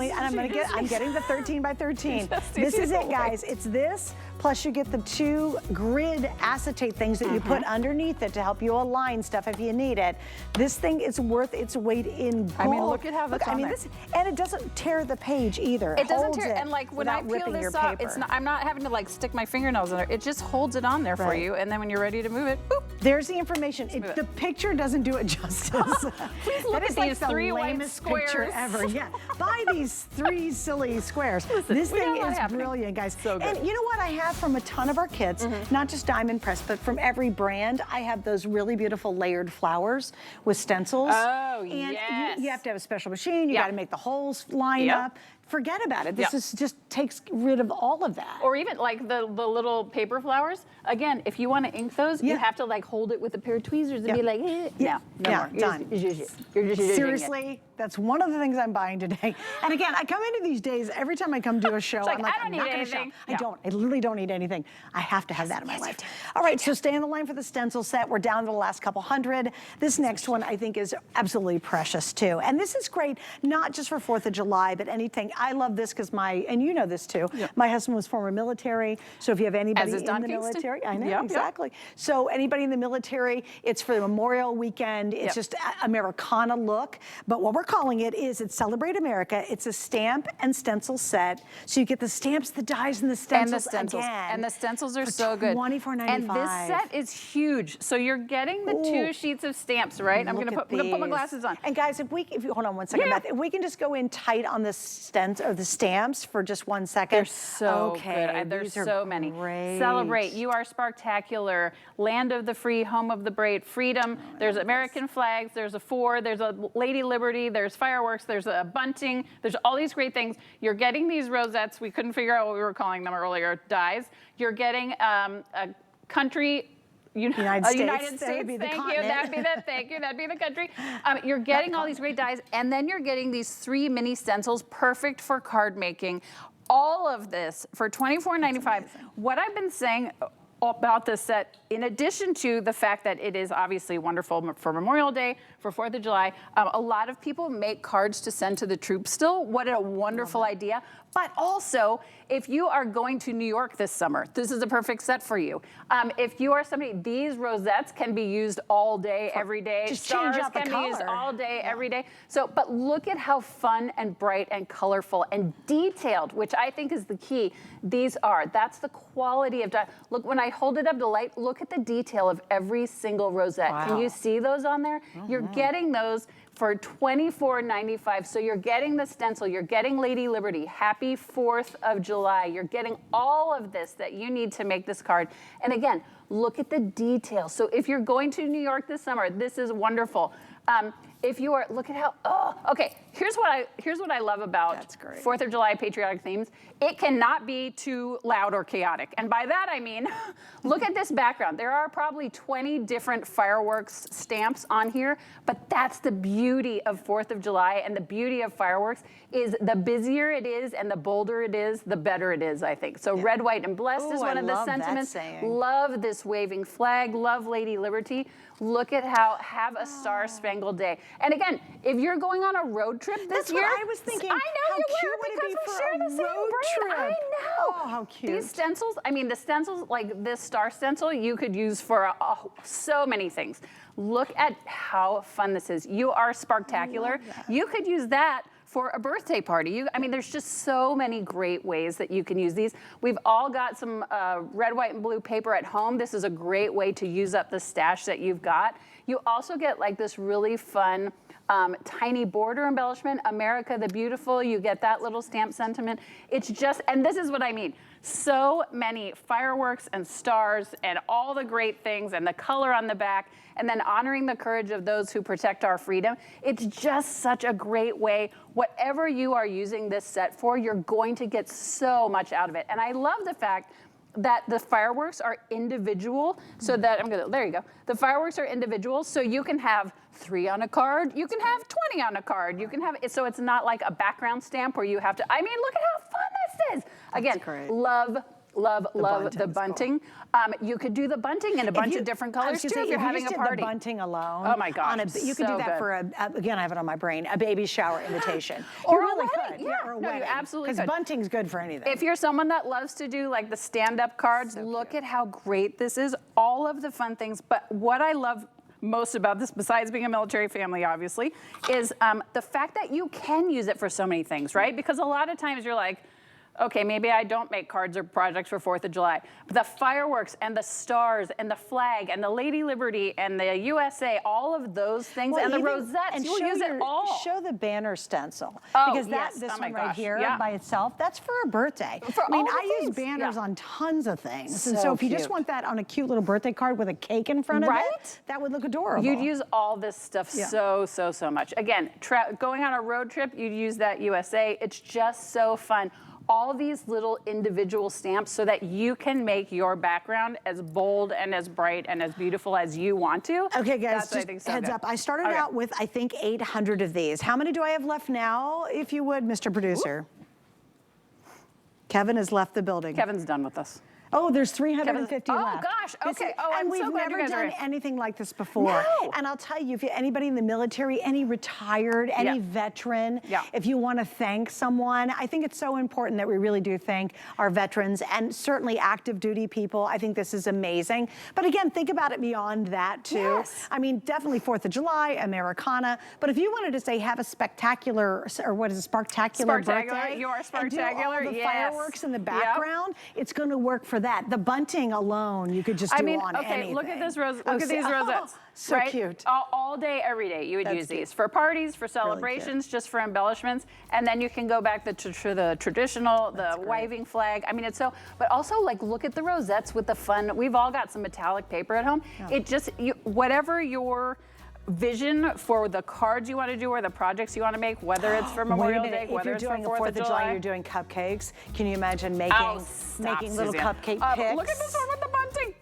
getting the 13 by 13. This is it, guys. It's this, plus you get the 2 grid acetate things that you put underneath it to help you align stuff if you need it. This thing is worth its weight in gold. I mean, look at how that's on there. And it doesn't tear the page either. It doesn't holds tear, it and like when I without peel ripping this your off, paper. I'm not having to like stick my fingernails in there. It just holds it on there for Right. you, and then when you're ready to move it, boop. There's the information. move it. The picture doesn't do it justice. Please look That at is like these the 3 white lamest picture squares. ever. Yeah, buy these 3 silly squares. This we got a thing lot is happening. brilliant, guys. So good. And you know what I have from a ton of our kits, not just Diamond Press, but from every brand, I have those really beautiful layered flowers with stencils. Oh, and yes. you have to have a special machine. You Yeah. got to make the holes line Yep. up. Forget about it. This Yep. is just takes rid of all of that. Or even like the little paper flowers. Again, if you want to ink those, you Yeah. have to like hold it with a pair of tweezers and Yep. be like, eh. Yeah. No Yeah, more. done. You're just using it. Seriously, that's one of the things I'm buying today. And again, I come into these days, every time I come do a show, like, I'm like, I don't I'm not need going to shop. anything. I literally don't need anything. I have to have that in my life. All right, so stay on the line for the stencil set. We're down to the last couple hundred. This next one I think is absolutely precious too. And this is great, not just for 4th of July, but anything. I love this because and you know this too, my husband was former military. So if you have anybody is in Don the Kingston. military, I know, Yep, yep. exactly. So anybody in the military, it's for the Memorial Weekend. It's Yep. just Americana look. But what we're calling it is it's Celebrate America. It's a stamp and stencil set. So you get the stamps, the dies, and the stencils again. And the stencils are for so good. $24.95. And this set is huge. So you're getting the 2 sheets of stamps, right? I'm gonna put my glasses on. And guys, if you hold on one second, Yeah. Beth, if we can just go in tight on the stamps for just 1 second. They're so okay, good. There's these are so many. great. Celebrate. You are Sparktacular. Land of the free, home of the brave. Freedom. There's American flags. There's a 4. There's a Lady Liberty. There's fireworks. There's a bunting. There's all these great things. You're getting these rosettes. We couldn't figure out what we were calling them earlier. Dies. You're getting a country. United States. United That would be the Thank you. continent. That'd be the country. You're getting all these great dies, and then you're getting these 3 mini stencils, perfect for card making. All of this for $24.95. What I've been saying about this set, in addition to the fact that it is obviously wonderful for Memorial Day, for 4th of July, a lot of people make cards to send to the troops still. What a wonderful idea. But also, if you are going to New York this summer, this is a perfect set for you. If you are somebody, these rosettes can be used all day, every day. Just change Stars out the can be used color. all day, every day. So, but look at how fun and bright and colorful and detailed, which I think is the key, these are. That's the quality of, look, when I hold it up to light, look at the detail of every single rosette. Wow. Can you see those on there? You're getting those for $24.95. So you're getting the stencil, you're getting Lady Liberty, happy 4th of July. You're getting all of this that you need to make this card. And again, look at the details. So if you're going to New York this summer, this is wonderful. If you are, look at how, okay, here's what I love about That's great. 4th of July patriotic themes. It cannot be too loud or chaotic. And by that I mean, look at this background. There are probably 20 different fireworks stamps on here, but that's the beauty of 4th of July, and the beauty of fireworks is the busier it is and the bolder it is, the better it is, I think. So red, white, and blessed is Ooh, one I of the love that sentiments. saying. Love this waving flag, love Lady Liberty. Look at how, have a star-spangled day. And again, if you're going on a road trip this That's year. what I was thinking. I know How you cute were, would it because be we for share a the same road brain. I trip? know. Oh, how cute. These stencils, I mean, the stencils, like this star stencil, you could use for so many things. Look at how fun this is. You are Sparktacular. You could use that for a birthday party. I mean, there's just so many great ways that you can use these. We've all got some red, white, and blue paper at home. This is a great way to use up the stash that you've got. You also get like this really fun tiny border embellishment, America the Beautiful. You get that little stamp sentiment. It's just, and this is what I mean. So many fireworks and stars and all the great things and the color on the back, and then honoring the courage of those who protect our freedom. It's just such a great way. Whatever you are using this set for, you're going to get so much out of it. And I love the fact that the fireworks are individual, so that, there you go. The fireworks are individual, so you can have 3 on a card, you can have 20 on a card, you can have, so it's not like a background stamp where you have to, I mean, look at how fun this is. Again, great. love love the bunting. Cool. You could do the bunting in a bunch of different colors too if you're having a party. The bunting alone. Oh my gosh, you could do that for again, I have it on my brain, a baby shower invitation. Or you really a wedding. could. Yeah, or a no, wedding. you absolutely could. Because bunting's good for anything. If you're someone that loves to do like the stand-up cards, look at how great this is. All of the fun things, but what I love most about this, besides being a military family, obviously, is the fact that you can use it for so many things, right? Because a lot of times you're like, okay, maybe I don't make cards or projects for 4th of July, but the fireworks and the stars and the flag and the Lady Liberty and the USA, all of those things, and the rosettes, and you'll use it all. Show the banner stencil. Oh, because yes. this Oh my one right gosh. here Yeah. by itself, that's for a birthday. For I mean, all the I use things. banners Yeah. on tons of things. And So so if you just cute. want that on a cute little birthday card with a cake in front of Right? it, that would look adorable. You'd use all this stuff Yeah. so much. Again, going on a road trip, you'd use that USA. It's just so fun. All these little individual stamps so that you can make your background as bold and as bright and as beautiful as you want to. Okay, guys, That's what I just think so heads good. up. I started Okay. out with, I think, 800 of these. How many do I have left now, if you would, Mr. Producer? Kevin has left the building. Kevin's done with us. Oh, there's 350 Oh, left. gosh, okay. Oh, and I'm we've so glad you never guys are done in. anything like this before. No. And I'll tell you, if anybody in the military, any retired, any Yeah. veteran, Yeah. if you want to thank someone, I think it's so important that we really do thank our veterans and certainly active duty people. I think this is amazing. But again, think about it beyond that too. Yes. I mean, definitely 4th of July, Americana. But if you wanted to say have a spectacular, or what is it, sparktacular birthday, your and do all sparktacular, the yes. fireworks in the Yep. background, it's going to work for that. The bunting alone, you could just do on anything. Look at this rose. Look at these rosettes. So right? cute. All day, every day, you would That's use cute. these for parties, for celebrations, just for embellishments, and then you can go back to the traditional, the waving flag. I mean, it's so. But also, like, look at the rosettes with the fun. We've all got some metallic paper at home. Yeah. It just whatever your vision for the cards you want to do or the projects you want to make, whether it's for Memorial Day, If whether you're it's for doing a 4th of July, you're doing cupcakes. Can you imagine making stop, little Suzanne. cupcake pics? Look at this one with the bunting.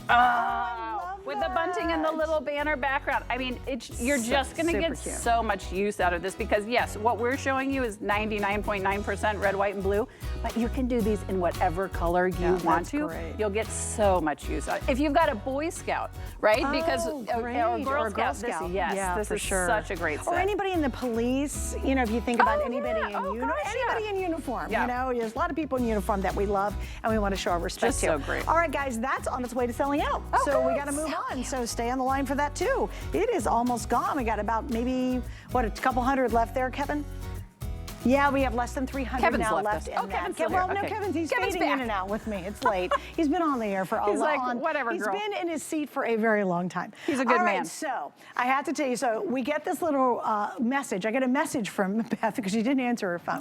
love With the bunting and the that. little banner background. I mean, you're just going to super get cute. so much use out of this because, yes, what we're showing you is 99.9% red, white, and blue, but you can do these in whatever color you want that's to. great. You'll get so much use out of it. If you've got a Boy Scout, right? Because great. or a Girl Or a Girl Scout, Scout. yes, Yeah, this for is sure. such a great set. Or anybody in the police, you know, if you think about Oh, anybody yeah. in Oh, uniform, gosh, anybody yeah. in uniform, Yeah. you know, there's a lot of people in uniform that we love and we want to show our respect Just to. so great. All right, guys, that's on its way to selling out. Oh, so we good. got to move on. So stay on the line for that too. It is almost gone. We got about maybe, a couple hundred left there, Kevin? Yeah, we have less than 300 Kevin's now left left us. in Oh, that. Kevin's still Well, here. no, Okay. Kevin's Kevin's fading in back. and out with me. It's late. He's been on the air for a He's like, long whatever, He's girl. been in his seat for a very long time. He's a good All right, man. so I have to tell you, so we get this little message. I get a message from Beth because she didn't answer her phone.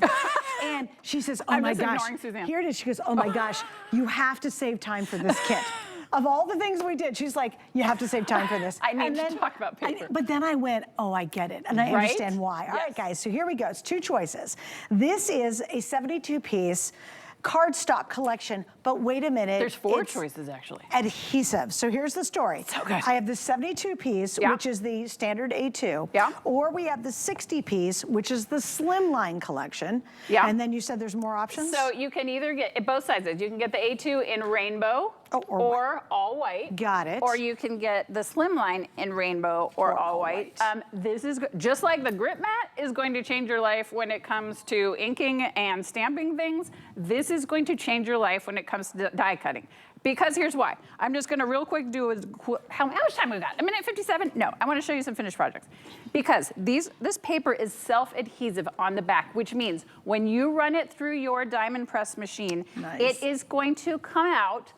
And she says, oh I'm my just gosh. ignoring Suzanne. Here it is. She goes, oh my gosh, you have to save time for this kit. Of all the things we did, she's like, you have to save time for this. I need And to then- talk about paper. But then I went, oh, I get it. And I Right? understand why. All right, Yes. guys, so here we go. It's two choices. This is a 72-piece cardstock collection, but wait a minute. There's four it's choices, actually. Adhesive. So here's the story. So good. I have the 72-piece, Yeah. which is the standard A2. Yeah. Or we have the 60-piece, which is the slimline collection. Yeah. And then you said there's more options? So you can either get both sizes. You can get the A2 in rainbow or all white. Got it. Or you can get the slimline in rainbow or all white. This is just like the grip mat is going to change your life when it comes to inking and stamping things. This is going to change your life when it comes to die cutting. Because here's why. I'm just going to real quick do how much time we got? A minute 57? No, I want to show you some finished projects. Because this paper is self-adhesive on the back, which means when you run it through your diamond press machine, Nice. it is going to come out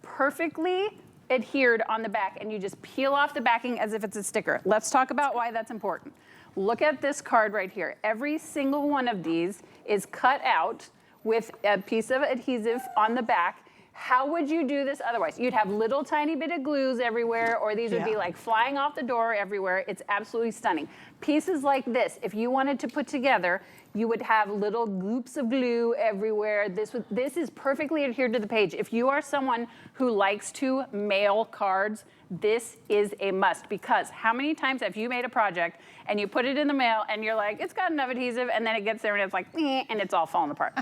perfectly adhered on the back, and you just peel off the backing as if it's a sticker. Let's talk about why that's important. Look at this card right here. Every single one of these is cut out with a piece of adhesive on the back. How would you do this otherwise? You'd have little tiny bit of glues everywhere, or these would be like flying off the door everywhere. It's absolutely stunning. Pieces like this, if you wanted to put together, you would have little goops of glue everywhere. This is perfectly adhered to the page. If you are someone who likes to mail cards, this is a must, because how many times have you made a project and you put it in the mail and you're like, it's got enough adhesive, and then it gets there and it's like, eh, and it's all falling apart.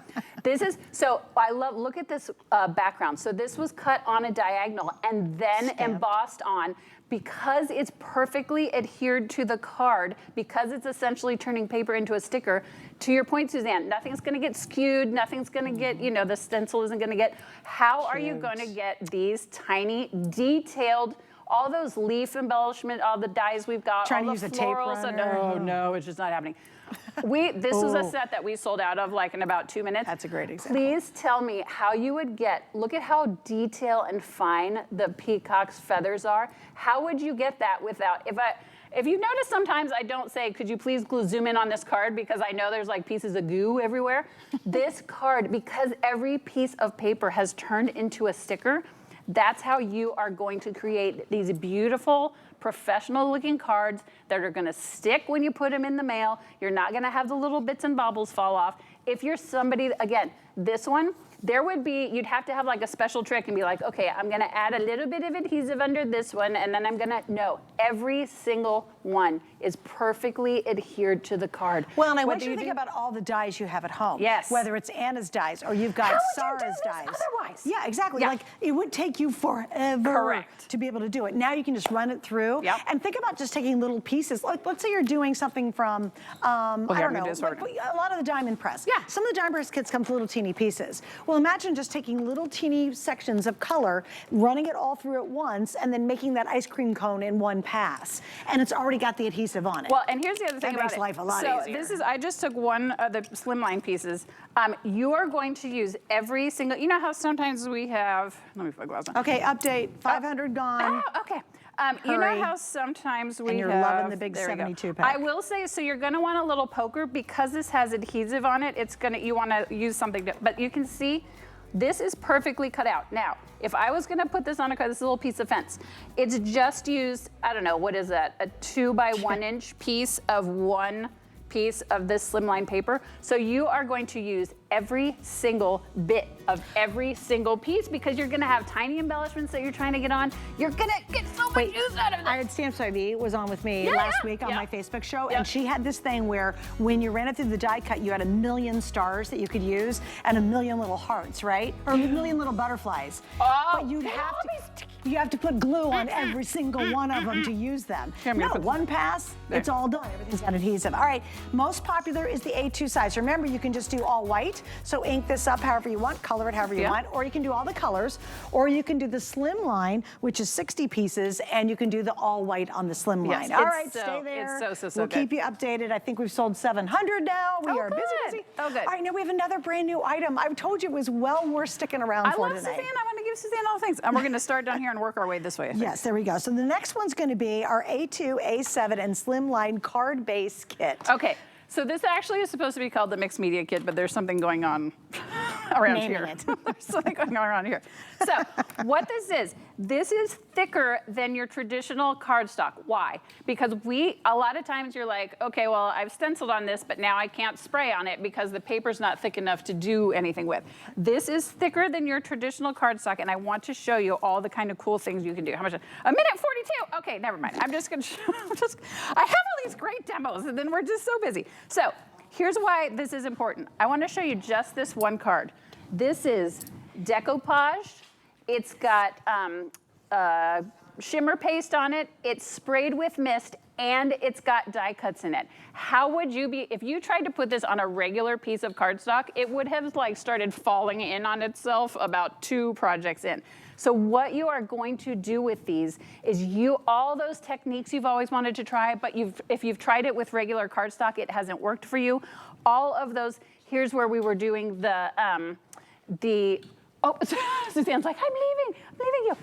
So look at this background. So this was cut on a diagonal and then embossed on. Because it's perfectly adhered to the card, because it's essentially turning paper into a sticker, to your point, Suzanne, nothing's gonna get skewed, nothing's gonna get, the stencil isn't gonna get, how are you gonna get these tiny, detailed, all those leaf embellishment, all the dies we've got, Trying all to the use a tape florals, runner. no, it's just not happening. This was a set that we sold out of like in about 2 minutes. That's a great example. Please tell me how you would get, look at how detailed and fine the peacock's feathers are. How would you get that without, if you notice sometimes I don't say, could you please zoom in on this card, because I know there's like pieces of goo everywhere. This card, because every piece of paper has turned into a sticker, that's how you are going to create these beautiful, professional looking cards that are gonna stick when you put them in the mail. You're not gonna have the little bits and bobbles fall off. If you're somebody, again, this one, you'd have to have like a special trick and be like, okay, I'm gonna add a little bit of adhesive under this one, and then no, every single one is perfectly adhered to the card. Well, and I want you to think about all the dies you have at home. Yes. Whether it's Anna's dies or you've got Sarah's dies. Otherwise. Yeah, exactly. Yeah. Like it would take you forever Correct. to be able to do it. Now you can just run it through. Yep. And think about just taking little pieces. Like, let's say you're doing something from, I don't know, a lot of the diamond press. Yeah. Some of the diamond press kits come with little teeny pieces. Well, imagine just taking little teeny sections of color, running it all through at once, and then making that ice cream cone in one pass. And it's already got the adhesive on it. Well, and here's the other thing That makes life a lot easier. So I just took one of the slimline pieces. You are going to use every single, you know how sometimes we have, let me put gloves on. Okay, update, 500 gone. Oh, okay. You know how sometimes we And you're have, loving the big there we go. 72 pack. I will say, so you're gonna want a little poker, because this has adhesive on it, you wanna use something, but you can see, this is perfectly cut out. Now, if I was gonna put this on a card, this is a little piece of fence. It's just used, I don't know, what is that? A 2 by 1 inch piece of one piece of this slimline paper. So you are going to use every single bit of every single piece, because you're gonna have tiny embellishments that you're trying to get on. You're gonna get so much use out of it. I had Stamps IB was on with me last week on my Facebook show, and she had this thing where when you ran it through the die cut, you had 1,000,000 stars that you could use and 1,000,000 little hearts, right? Or 1,000,000 little butterflies. Oh, but you have to put glue on every single one of them to use them. No, one pass, it's all done. Everything's got adhesive. All right, most popular is the A2 size. Remember, you can just do all white. So ink this up however you want, color it however you want, or you can do all the colors, or you can do the slim line, which is 60 pieces, and you can do the all white on the slim line. Yes, all right, stay there. It's so we'll good. keep you updated. I think we've sold 700 now. We are busy. Oh, good. All right, now we have another brand new item. I told you it was well worth sticking around for love today. Suzanne. I want to give Suzanne all the things. And we're going to start down here and work our way this way, I think. Yes, there we go. So the next one's going to be our A2, A7, and Slimline card base kit. Okay. So this actually is supposed to be called the mixed media kit, but there's something going on around here. There's something going on around here. So what this is thicker than your traditional cardstock. Why? Because a lot of times you're like, okay, well, I've stenciled on this, but now I can't spray on it because the paper's not thick enough to do anything with. This is thicker than your traditional cardstock, and I want to show you all the kind of cool things you can do. How much? A minute 42. Okay, never mind. I'm just gonna I have all these great demos, and then we're just so busy. So here's why this is important. I want to show you just this one card. This is decoupaged. It's got shimmer paste on it. It's sprayed with mist, and it's got die cuts in it. How would you be, if you tried to put this on a regular piece of cardstock, it would have like started falling in on itself about 2 projects in. So what you are going to do with these is all those techniques you've always wanted to try, but if you've tried it with regular cardstock, it hasn't worked for you. All of those, here's where we were doing oh, Suzanne's like, I'm leaving you.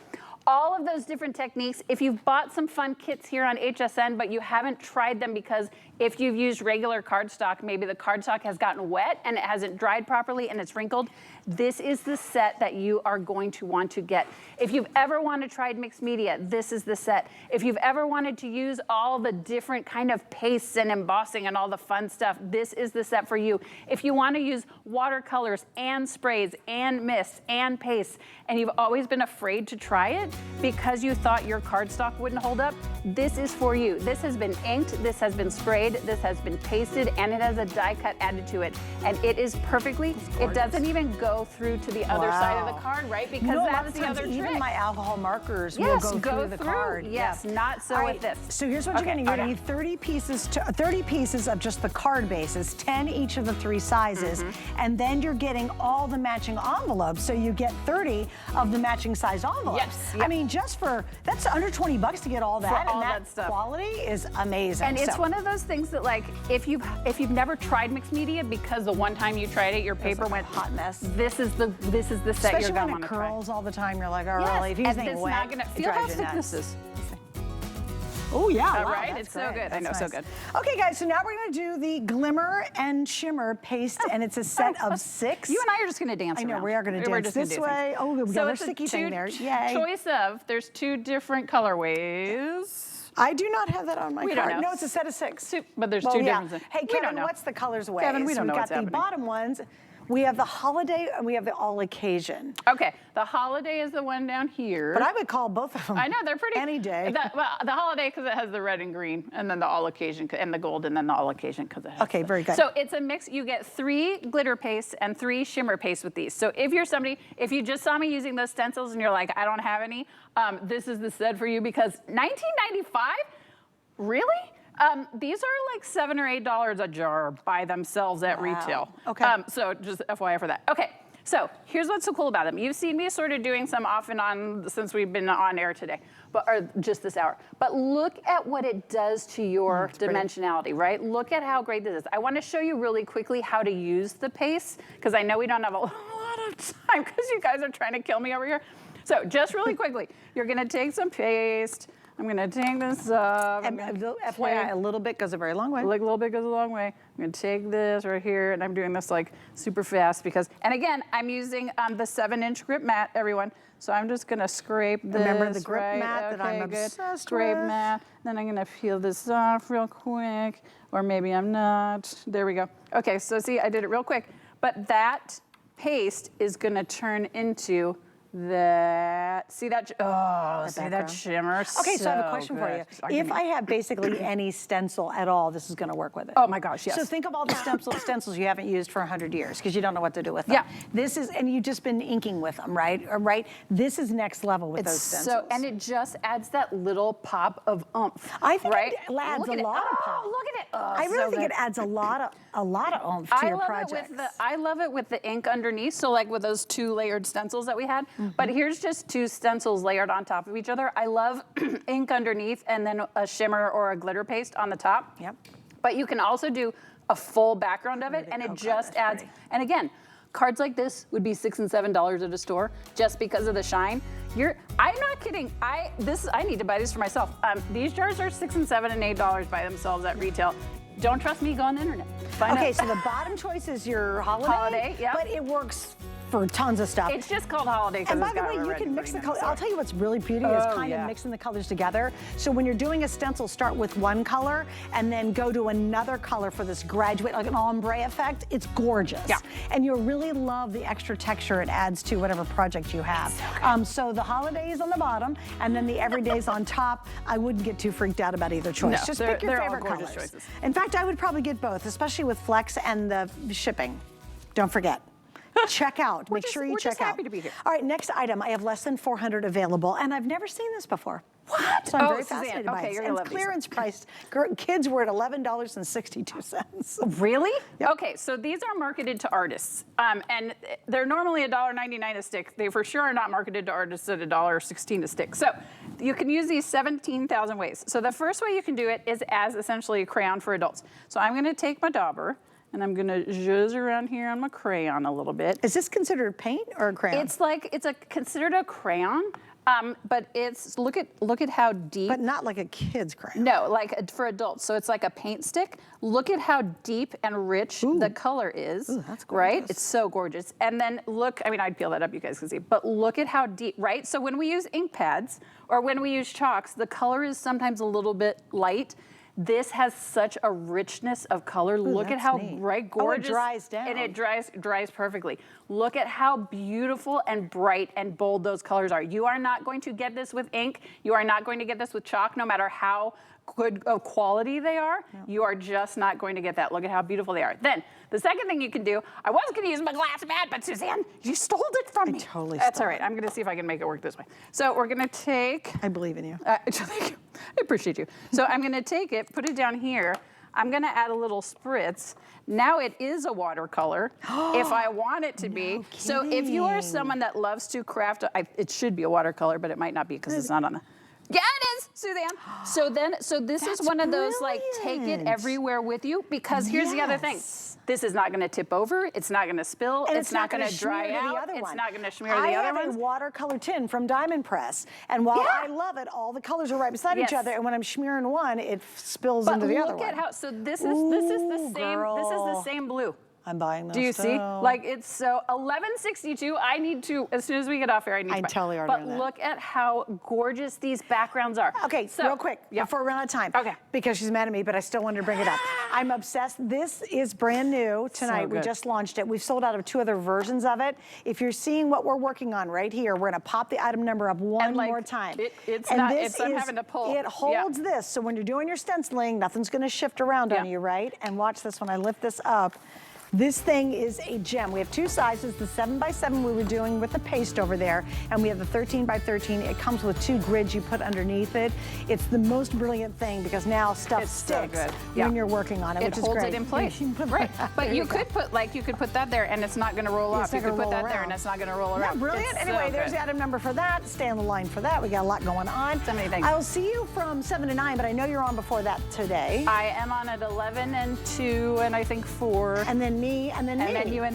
all of those different techniques. If you've bought some fun kits here on HSN, but you haven't tried them because if you've used regular cardstock, maybe the cardstock has gotten wet and it hasn't dried properly and it's wrinkled, this is the set that you are going to want to get. If you've ever wanted to try mixed media, this is the set. If you've ever wanted to use all the different kind of pastes and embossing and all the fun stuff, this is the set for you. If you want to use watercolors and sprays and mists and pastes, and you've always been afraid to try it because you thought your cardstock wouldn't hold up, this is for you. This has been inked, this has been sprayed, this has been pasted, and it has a die cut added to it. And it is perfectly, it doesn't even go through to the other side of the card, right? Because that's the other trick. Even my alcohol markers will go through the card. Yes, not so with this. So here's what you're getting. You're going to need 30 pieces of just the card bases, 10 each of the 3 sizes, and then you're getting all the matching envelopes. So you get 30 of the matching size envelopes. Yes. I mean, just for, that's under 20 bucks to get all that, For all and that stuff. quality is amazing. And it's one of those things that, like, if you've never tried mixed media because the one time you tried it, your paper went hot mess. This is the set Especially you're going to when want it to try. curls all the time, you're like, oh, Yes, really? If you and think it's wet, not gonna it feel how drives you thick nuts. this is. Oh yeah, All wow, right, that's it's so great. good. I know, That's so nice. good. Okay, guys, so now we're gonna do the Glimmer and Shimmer paste, and it's a set of 6. You and I are just going to dance I know, around. we are gonna We're dance just gonna this do way. things. Oh, we got So our it's a sticky thing there. Yay. choice of, there's 2 different colorways. I do not have that on my We don't card. know. No, it's a set of 6. But there's Well, 2 yeah. different. Hey, We don't Kevin, know. what's the colors way? Kevin, we don't know We've what's got the happening. bottom ones. We have the holiday and we have the all occasion. Okay, the holiday is the one down here. But I would call both of them. I know, they're pretty. Any day. The holiday because it has the red and green, and then the all occasion, and the gold, and then the all occasion because it has Okay, very good. So it's a mix. You get 3 glitter pastes and 3 shimmer pastes with these. So if you're somebody, if you just saw me using those stencils and you're like, I don't have any, this is the set for you because $19.95? Really? These are like $7 or $8 a jar by themselves at retail. Okay. So just FYI for that. Okay. So here's what's so cool about them. You've seen me sort of doing some off and on since we've been on air today, or just this hour. But look at what it does to your dimensionality, right? Look at how great this is. I want to show you really quickly how to use the paste because I know we don't have a lot of time because you guys are trying to kill me over here. So just really quickly, you're going to take some paste. I'm going to take this up. And FYI, a little bit goes a very long way. Like a little bit goes a long way. I'm going to take this right here, and I'm doing this like super fast because, and again, I'm using the 7-inch grip mat, everyone. So I'm just going to scrape this. Remember the grip right? mat that I'm good. obsessed Scrape with? mat. Then I'm going to peel this off real quick, or maybe I'm not. There we go. Okay, so see, I did it real quick. But that paste is going to turn into that. See that? Oh, see that shimmer? Okay, so I have a question for you. If I have basically any stencil at all, this is going to work with it. Oh my gosh, yes. So think of all the stencils you haven't used for 100 years because you don't know what to do with them. Yeah. This is, and you've just been inking with them, right? Right? This is next level with those stencils. So, and it just adds that little pop of oomph. I think right? it adds Look a at lot of Oh, pop. look at it. Oh, I really so think good. it adds a lot of oomph to your projects. I love it with the ink underneath. So like with those 2 layered stencils that we had. But here's just 2 stencils layered on top of each other. I love ink underneath and then a shimmer or a glitter paste on the top. Yep. But you can also do a full background of it, and it just adds. And again, cards like this would be $6 and $7 at a store just because of the shine. I'm not kidding. I need to buy these for myself. These jars are $6 and $7 and $8 by themselves at retail. Don't trust me? Go on the internet. Find Okay, out. so the bottom choice is your holiday. Holiday, yeah. But it works for tons of stuff. It's just called holiday because And by it's the got way, a you red can and mix the green in colors. it, so- I'll tell you what's really beauty is kind of mixing the colors together. So when you're doing a stencil, start with one color and then go to another color for this graduate, like an ombre effect. It's gorgeous. Yeah. And you'll really love the extra texture it adds to whatever project you have. So the holidays on the bottom and then the everydays on top. I wouldn't get too freaked out about either choice. No, Just pick your they're all favorite gorgeous colors. choices. In fact, I would probably get both, especially with Flex and the shipping. Don't forget. Check out. Make sure you check out. We're just happy to be here. All right, next item. I have less than 400 available, and I've never seen this before. What? So I'm very Suzanne, fascinated by okay, it. you're And gonna it's love these. clearance priced. Kids were at $11.62. Really? Yep. Okay, so these are marketed to artists, and they're normally $1.99 a stick. They for sure are not marketed to artists at $1.16 a stick. So you can use these 17,000 ways. So the first way you can do it is as essentially a crayon for adults. So I'm going to take my dauber, and I'm going to zhuzh around here on my crayon a little bit. Is this considered paint or a crayon? It's considered a crayon. But it's, look at how deep. But not like a kid's crayon. No, like for adults. So it's like a paint stick. Look at how deep and rich the color is. Ooh, that's gorgeous. Right? It's so gorgeous. And then look, I mean, I'd peel that up, you guys can see, but look at how deep, right? So when we use ink pads or when we use chalks, the color is sometimes a little bit light. This has such a richness of color. Look at how bright, gorgeous. Oh, it dries down. And it dries perfectly. Look at how beautiful and bright and bold those colors are. You are not going to get this with ink. You are not going to get this with chalk, no matter how good of quality they are. No. You are just not going to get that. Look at how beautiful they are. Then, the second thing you can do, I was going to use my glass mat, but Suzanne, you stole it from me. I totally That's stole all right. I'm going to see if I can make it work this way. So we're going to take... I believe in you. Thank you. I appreciate you. So I'm going to take it, put it down here. I'm going to add a little spritz. Now it is a watercolor if I want it to be. So if you are someone that loves to craft, it should be a watercolor, but it might not be because it's not on the... Yeah, it is, Suzanne. So this is one of those, like, take it everywhere with you, because here's the other thing. This is not going to tip over. It's not going to spill. And it's not going to dry out. It's not going to smear the other ones. I have a watercolor tin from Diamond Press, and while I love it, all the colors are right beside each other, and when I'm smearing one, it spills into the other one. But look at how, so this is the same, this is the same blue. I'm buying those. Do you see? Like, it's so $11.62. I need to, as soon as we get off here, I need to buy. Totally are doing that. But look at how gorgeous these backgrounds are. Okay, so real quick, before we run out of time. Okay. Because she's mad at me, but I still wanted to bring it up. I'm obsessed. This is brand new tonight. We just launched it. We've sold out of 2 other versions of it. If you're seeing what we're working on right here, we're gonna pop the item number up one more time. I'm having to pull. It holds this, so when you're doing your stenciling, nothing's gonna shift around on you, right? And watch this when I lift this up. This thing is a gem. We have 2 sizes, the 7x7 we were doing with the paste over there, and we have the 13x13. It comes with 2 grids you put underneath it. It's the most brilliant thing because now stuff sticks when you're working on it, which is great. It holds it in place. Right. But you could put, like, you could put that there and it's not going to roll off. You could put that there and it's not going to roll around. Brilliant. Anyway, there's the item number for that. Stay on the line for that. We got a lot going on. So many things. I will see you from 7 to 9, but I know you're on before that today. I am on at 11 and 2 and I think 4. And then me, and then me. And then you and